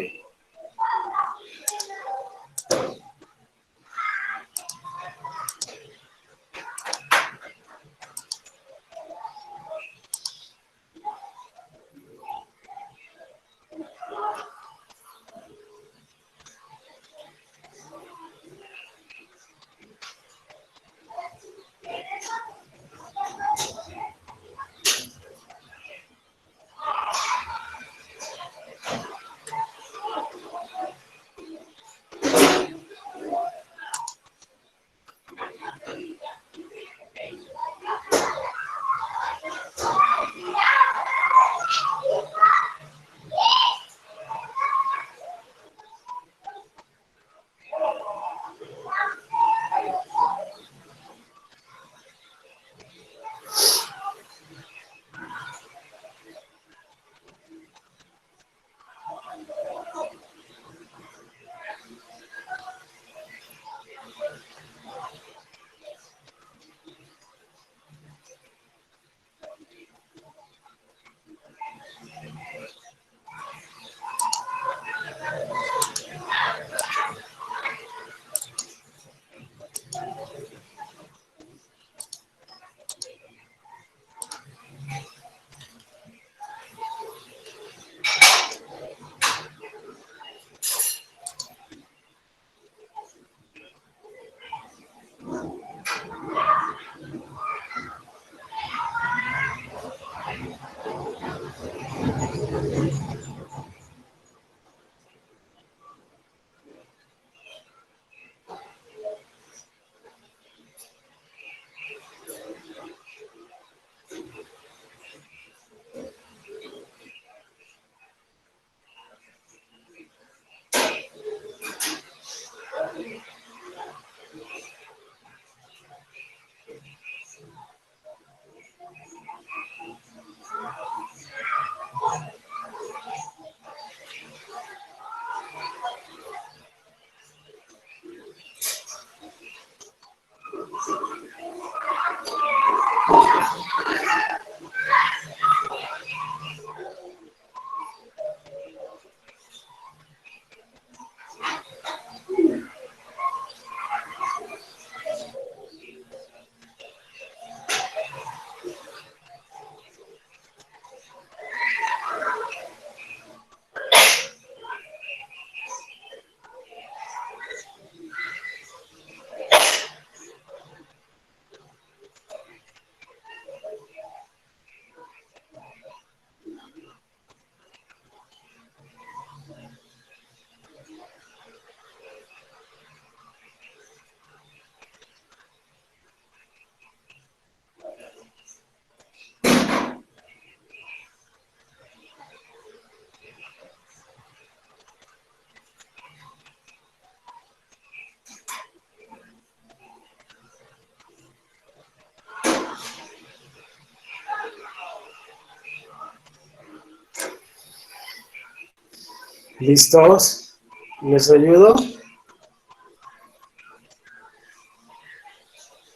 A: ¿Listos? ¿Les ayudo?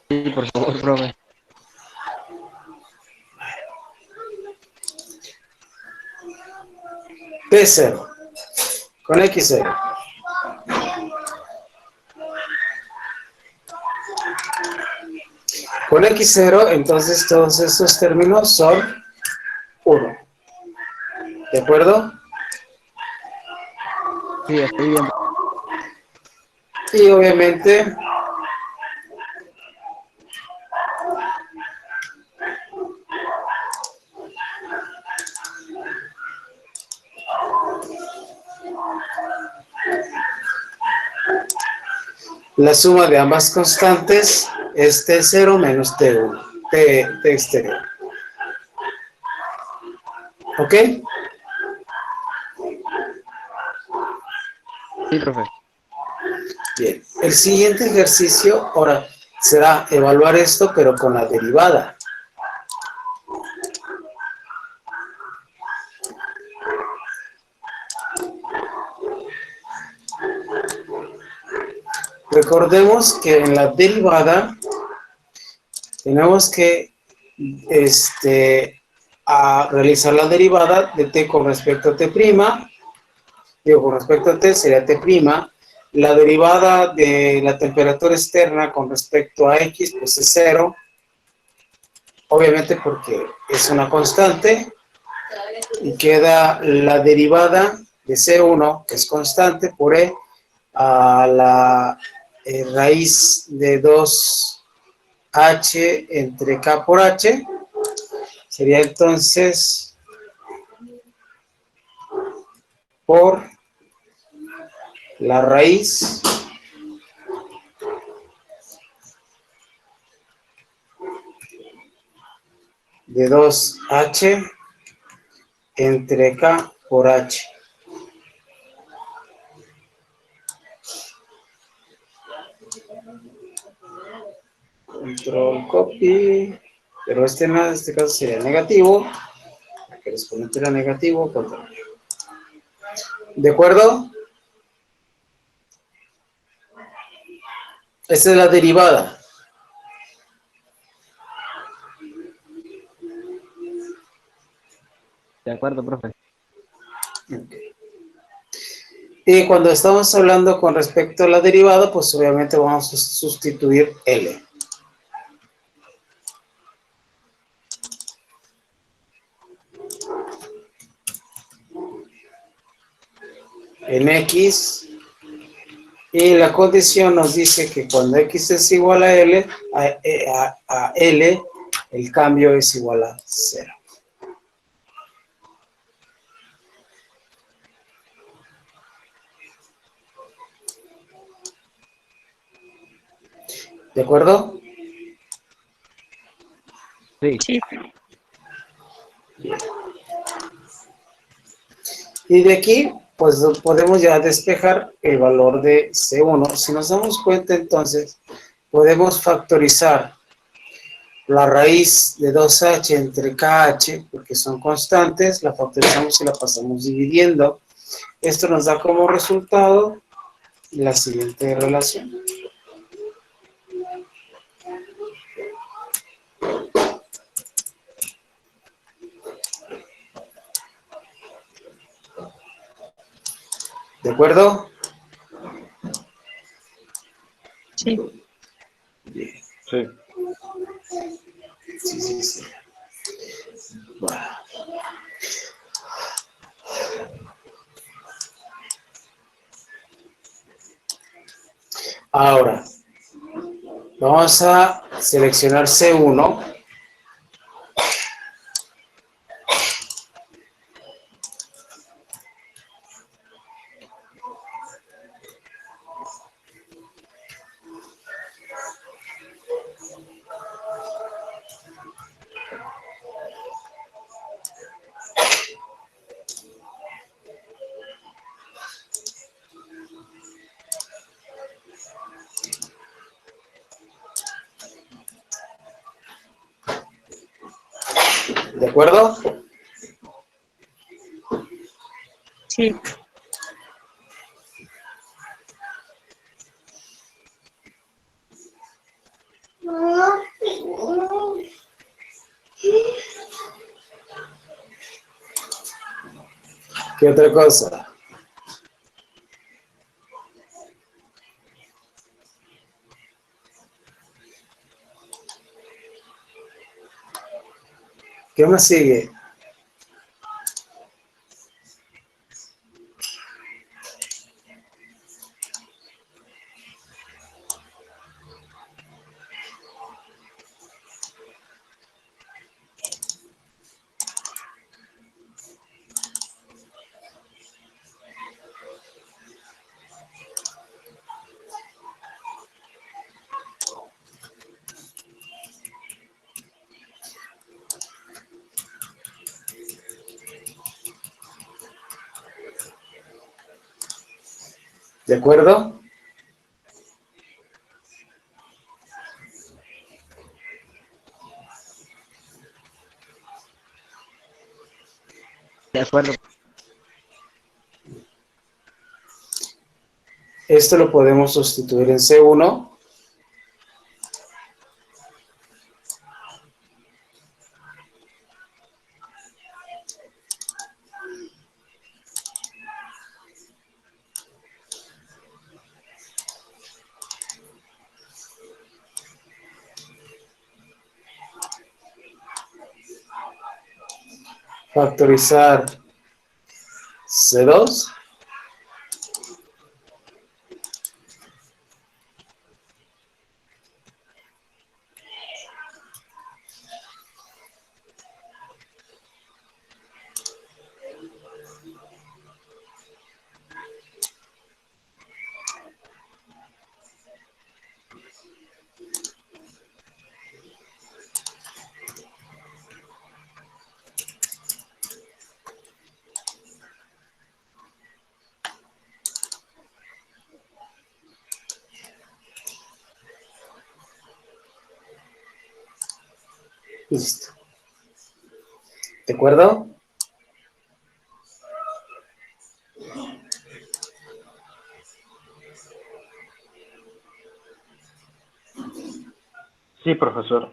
E: Sí, por favor, profe.
A: P0 con X0. Con X0, entonces todos estos términos son 1. ¿De acuerdo?
E: Sí, estoy bien.
A: Y obviamente la suma de ambas constantes es T0 menos T1, T exterior. ¿Ok?
E: Sí, profe.
A: Bien. El siguiente ejercicio ahora será evaluar esto, pero con la derivada. Recordemos que en la derivada tenemos que a realizar la derivada de t con respecto a t', digo, con respecto a t sería t', la derivada de la temperatura externa con respecto a x, pues es 0, obviamente porque es una constante, y queda la derivada de C1, que es constante, por E, a la raíz de 2h entre k por h, sería entonces por la raíz de 2h entre k por h. Control copy, pero en este caso sería negativo, que el exponente era negativo, control. ¿De acuerdo? Esta es la derivada.
E: De acuerdo, profe.
A: Okay. Y cuando estamos hablando con respecto a la derivada, pues obviamente vamos a sustituir L. En X, y la condición nos dice que cuando X es igual a L, el cambio es igual a 0. ¿De acuerdo?
E: Sí.
B: Sí.
A: Y de aquí, pues podemos ya despejar el valor de C1. Si nos damos cuenta, entonces, podemos factorizar la raíz de 2h entre KH, porque son constantes, la factorizamos y la pasamos dividiendo. Esto nos da como resultado la siguiente relación. ¿De acuerdo?
B: Sí.
G: Sí.
A: Sí. Bueno. Ahora, vamos a seleccionar C1. ¿De acuerdo?
B: Sí.
A: ¿Qué otra cosa? ¿Qué más sigue? ¿De acuerdo?
E: De acuerdo.
A: Esto lo podemos sustituir en C1. Factorizar C2. Listo. ¿De acuerdo?
G: Sí, profesor.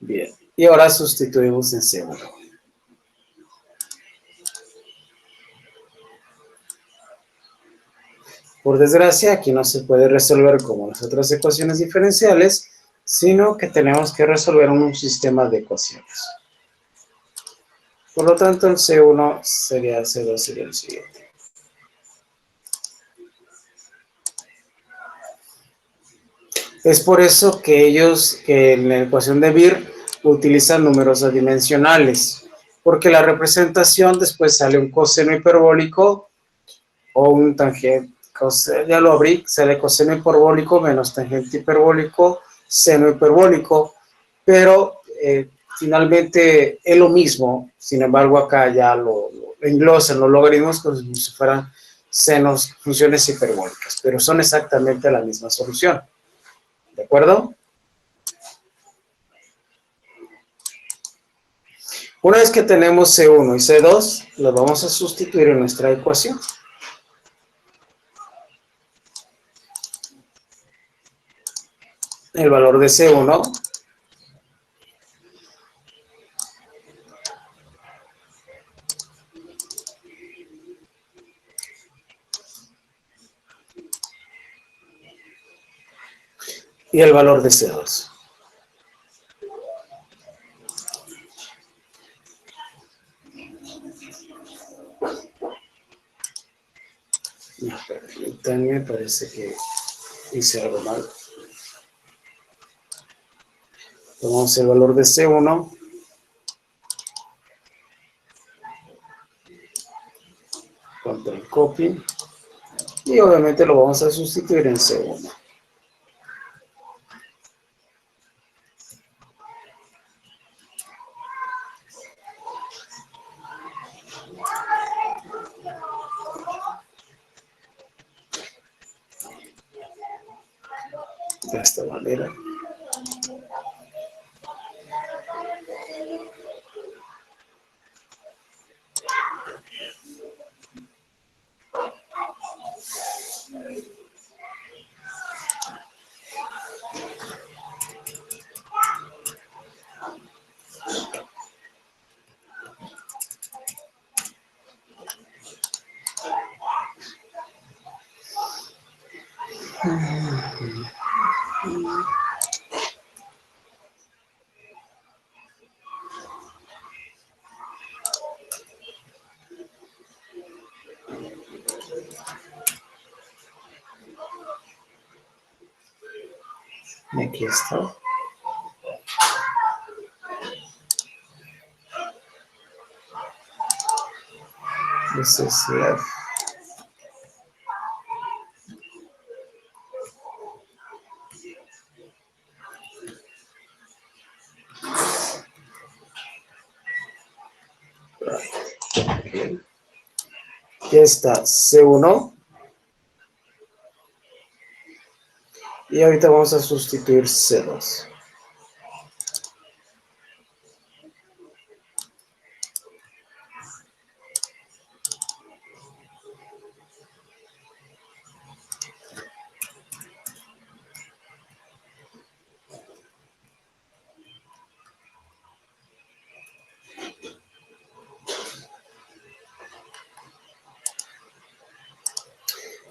A: Bien. Y ahora sustituimos en C1. Por desgracia, aquí no se puede resolver como las otras ecuaciones diferenciales, sino que tenemos que resolver un sistema de ecuaciones. Por lo tanto, el C1 sería C2, sería el siguiente. Es por eso que ellos, que en la ecuación de Beer, utilizan números adimensionales, porque la representación después sale un coseno hiperbólico o un tangente, ya lo abrí, sale coseno hiperbólico menos tangente hiperbólico, seno hiperbólico, pero finalmente es lo mismo, sin embargo acá ya lo englosan los logaritmos como si fueran senos, funciones hiperbólicas, pero son exactamente la misma solución. ¿De acuerdo? Una vez que tenemos C1 y C2, los vamos a sustituir en nuestra ecuación. El valor de C1 y el valor de C2. No, permítanme, parece que hice algo mal. Tomamos el valor de C1. Control copy. Y obviamente lo vamos a sustituir en C1. De esta manera. Aquí está. This is left. Right. Bien. Aquí está C1. Y ahorita vamos a sustituir C2.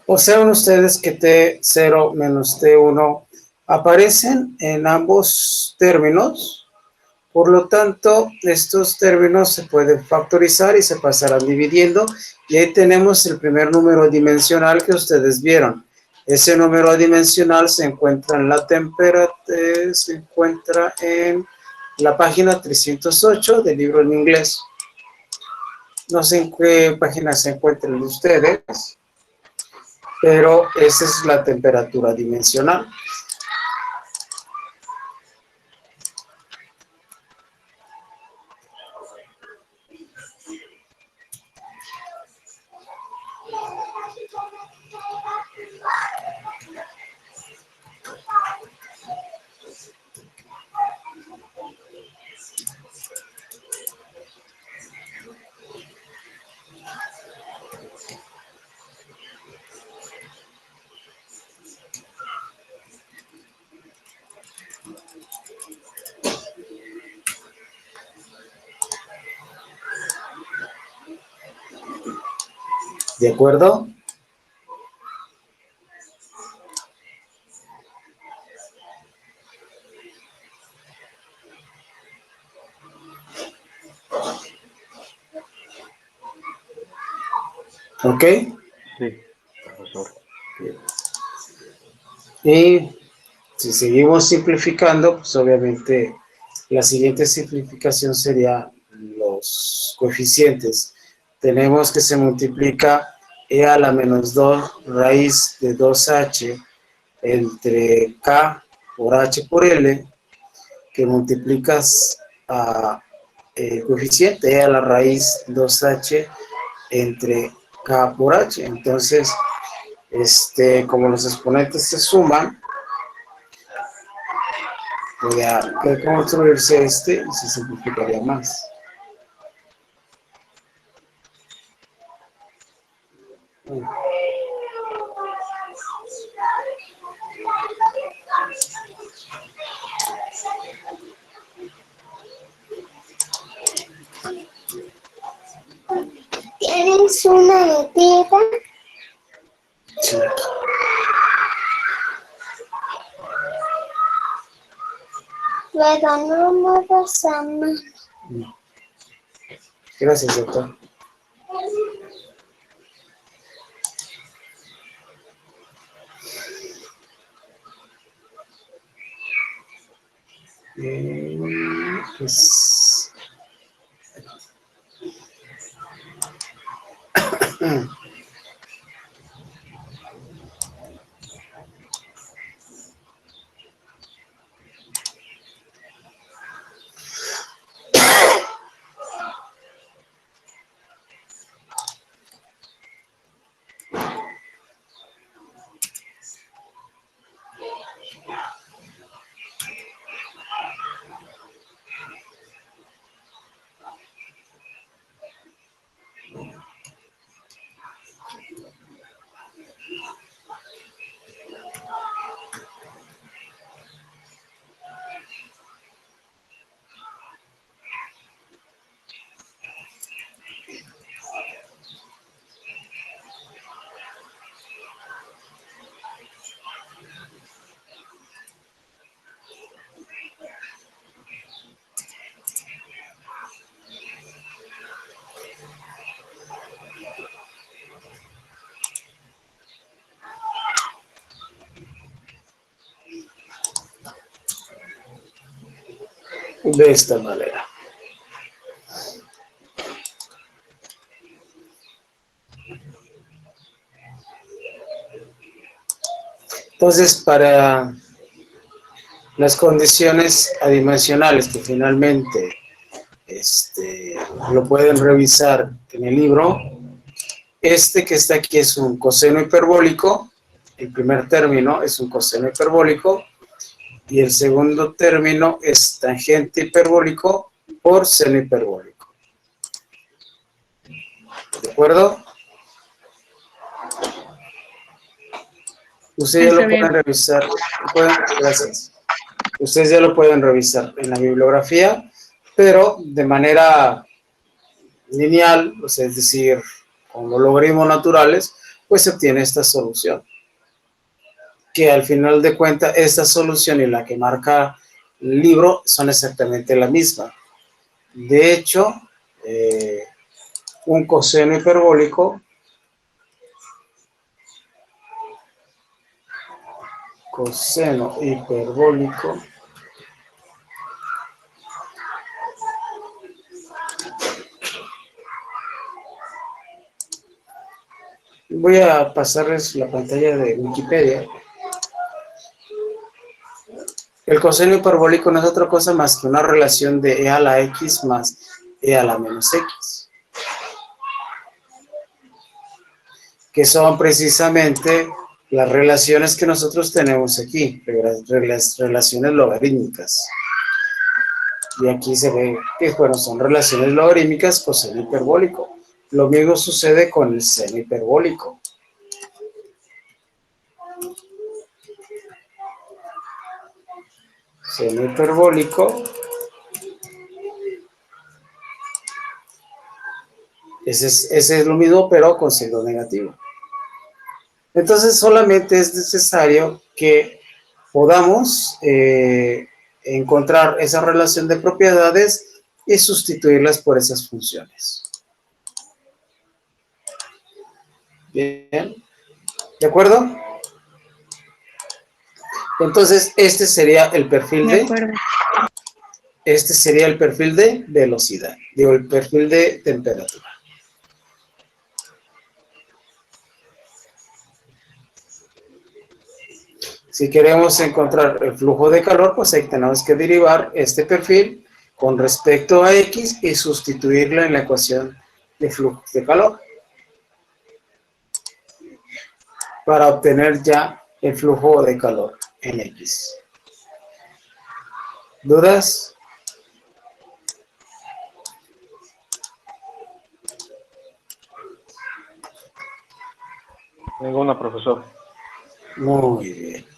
A: Observen ustedes que T0 menos T1 aparecen en ambos términos. Por lo tanto, estos términos se pueden factorizar y se pasarán dividiendo. Y ahí tenemos el primer número dimensional que ustedes vieron. Ese número dimensional se encuentra en la se encuentra en la página 308 del libro en inglés. No sé en qué página se encuentran ustedes, pero esa es la temperatura dimensional. ¿De acuerdo? ¿Ok?
G: Sí, profesor.
A: Y si seguimos simplificando, pues obviamente la siguiente simplificación sería los coeficientes. Tenemos que se multiplica e a la menos 2 raíz de 2h entre k por h por l, que multiplicas a el coeficiente e a la raíz 2h entre k por h. Entonces, como los exponentes se suman, podría construirse y se simplificaría más.
F: ¿Tienes una galletita?
A: Sí.
F: Luego no muevas la mano.
A: No. Gracias, doctor. Pues... de esta manera. Entonces, para las condiciones adimensionales que finalmente lo pueden revisar en el libro, este que está aquí es un coseno hiperbólico, el primer término es un coseno hiperbólico, y el segundo término es tangente hiperbólico por seno hiperbólico. ¿De acuerdo? Ustedes ya
B: Está
A: lo
B: bien.
A: pueden revisar. Gracias. Ustedes ya lo pueden revisar en la bibliografía, pero de manera lineal, o sea, es decir, con los logaritmos naturales, pues se obtiene esta solución. Que al final de cuentas, esta solución y la que marca el libro son exactamente la misma. De hecho, un coseno hiperbólico voy a pasarles la pantalla de Wikipedia. El coseno hiperbólico no es otra cosa más que una relación de e a la x más e a la menos x, que son precisamente las relaciones que nosotros tenemos aquí, las relaciones logarítmicas. Y aquí se ve que, bueno, son relaciones logarítmicas con seno hiperbólico. Lo mismo sucede con el seno hiperbólico. Seno hiperbólico ese es lo mismo, pero con signo negativo. Entonces, solamente es necesario que podamos encontrar esa relación de propiedades y sustituirlas por esas funciones. Bien, ¿de acuerdo? Entonces, este sería el perfil
B: De acuerdo.
A: este sería el perfil de velocidad, digo, el perfil de temperatura. Si queremos encontrar el flujo de calor, pues ahí tenemos que derivar este perfil con respecto a X y sustituirlo en la ecuación de flujo de calor para obtener ya el flujo de calor en X. ¿Dudas?
G: Ninguna, profesor.
A: Muy bien.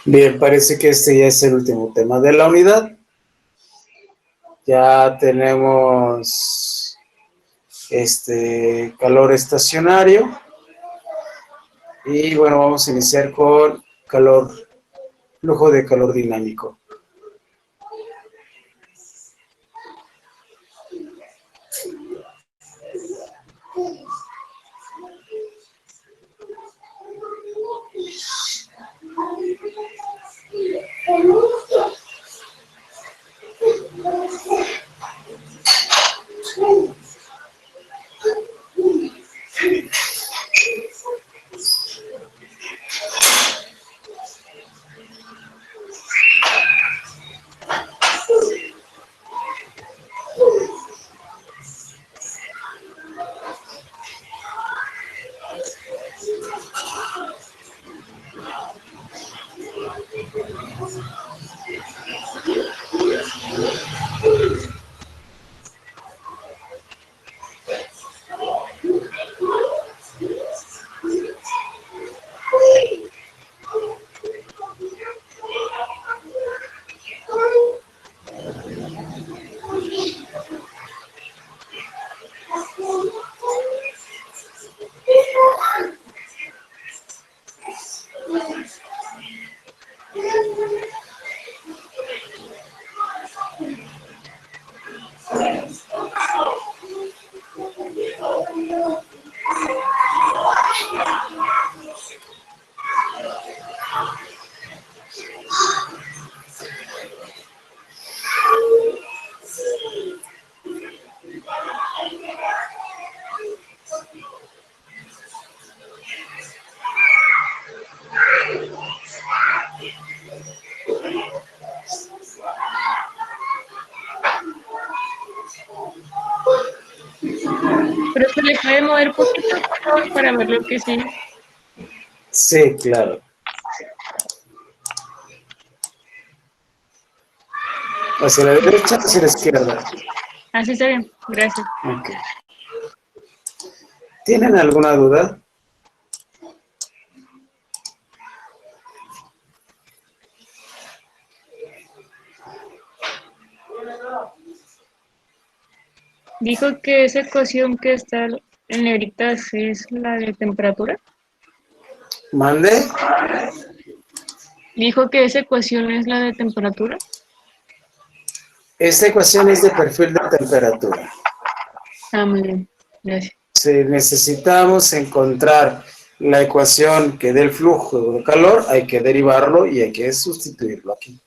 A: Bien, parece que este ya es el último tema de la unidad. Ya tenemos calor estacionario. Y bueno, vamos a iniciar con flujo de calor dinámico.
B: Pero se le puede mover poquito, por favor, para ver lo que sí.
A: Sí, claro. ¿Hacia la derecha o hacia la izquierda?
B: Así está bien, gracias.
A: Ok. ¿Tienen alguna duda?
B: Dijo que esa ecuación que está en negritas es la de temperatura.
A: ¿Mande?
B: Dijo que esa ecuación es la de temperatura.
A: Esta ecuación es de perfil de temperatura.
B: Ah, muy bien, gracias.
A: Si necesitamos encontrar la ecuación que dé el flujo de calor, hay que derivarlo y hay que sustituirlo aquí.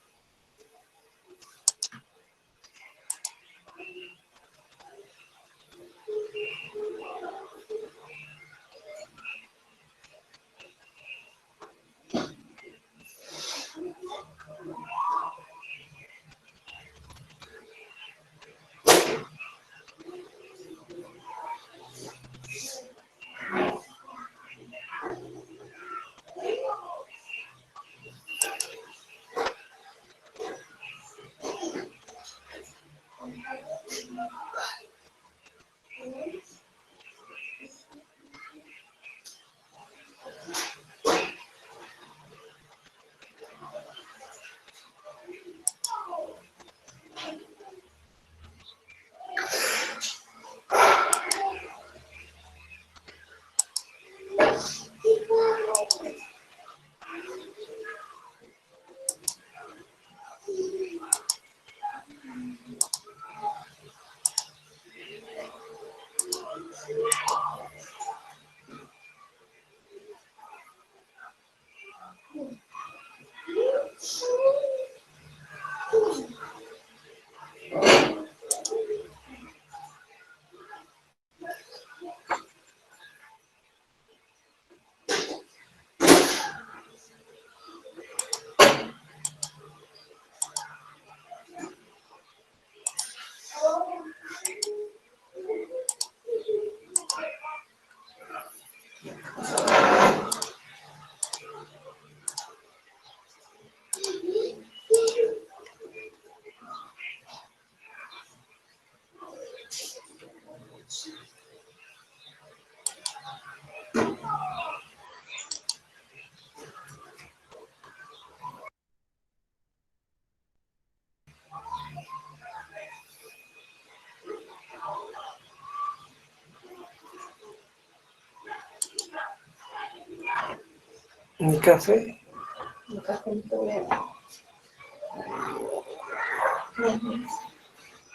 A: ¿Un café?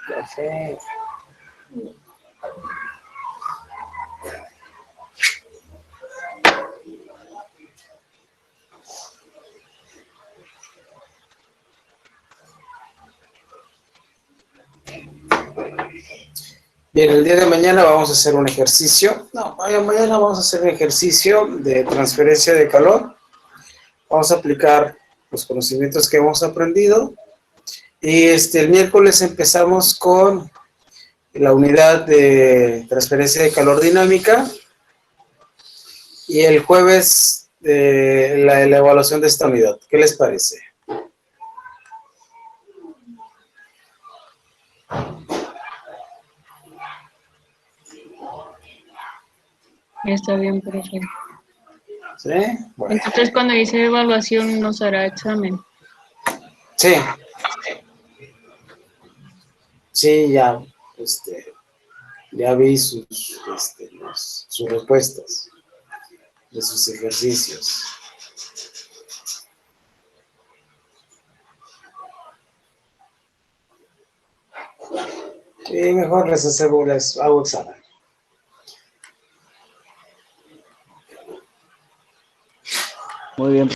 A: Café. Bien, el día de mañana vamos a hacer un ejercicio. No, mañana vamos a hacer un ejercicio de transferencia de calor. Vamos a aplicar los conocimientos que hemos aprendido. Y el miércoles empezamos con la unidad de transferencia de calor dinámica. Y el jueves la evaluación de esta unidad. ¿Qué les parece?
B: Está bien, profe.
A: ¿Sí? Bueno.
B: Entonces, cuando dice evaluación, ¿nos hará examen?
A: Sí. Sí, ya, ya vi sus respuestas de sus ejercicios. Y mejor les hago examen.
E: Muy bien,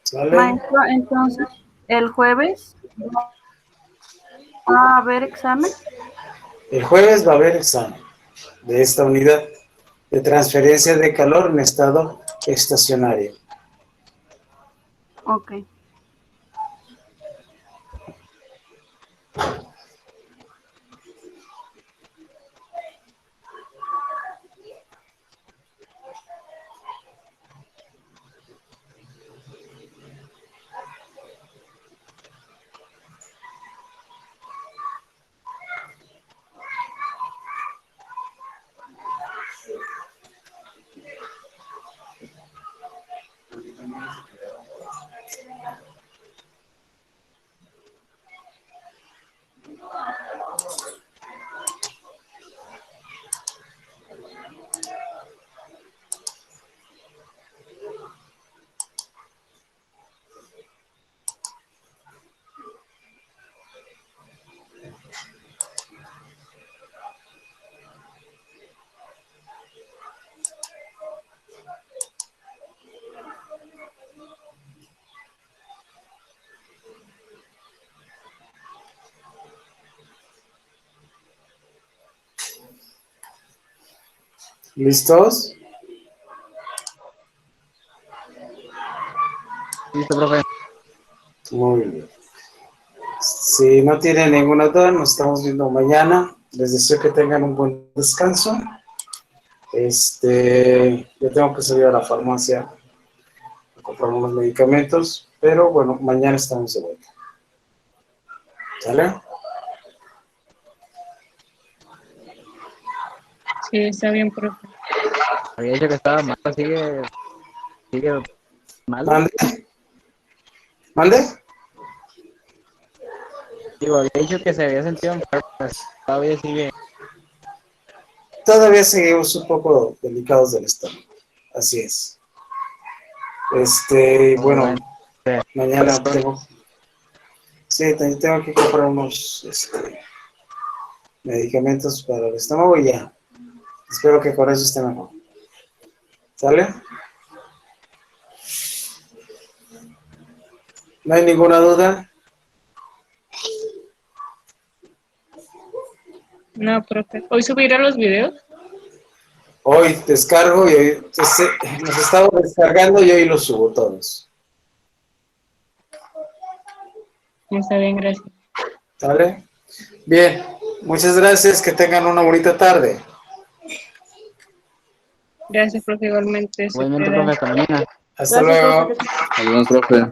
A: ¿Sale?
D: Maestro, entonces, el jueves va a haber examen.
A: El jueves va a haber examen de esta unidad de transferencia de calor en estado estacionario.
D: Ok.
A: ¿Listos?
E: listo, profe.
A: Muy bien. Si no tienen ninguna duda, nos estamos viendo mañana. Les deseo que tengan un buen descanso. Yo tengo que salir a la farmacia a comprar unos medicamentos, pero bueno, mañana estamos de vuelta. ¿Sale?
B: Sí, está bien, profe.
E: Había dicho que estaba mal, sigue mal.
A: ¿Mande? ¿Mande?
E: Digo, había dicho que se había sentido enfermo, pues, todavía sigue.
A: Todavía seguimos un poco delicados del estómago. Así es. Bueno,
E: Sí.
A: mañana tengo que comprar unos medicamentos para el estómago y ya. Espero que con eso esté mejor. ¿Sale? ¿No hay ninguna duda?
B: No, profe. ¿Hoy subirá los videos?
A: Hoy descargo y hoy los estaba descargando y hoy los subo todos.
B: Está bien, gracias.
A: ¿Sale? Bien, muchas gracias, que tengan una bonita tarde.
B: Gracias, profe, igualmente. Se
E: Igualmente,
B: cuidan.
E: profe, hasta mañana.
A: Hasta luego.
G: Adiós, profe.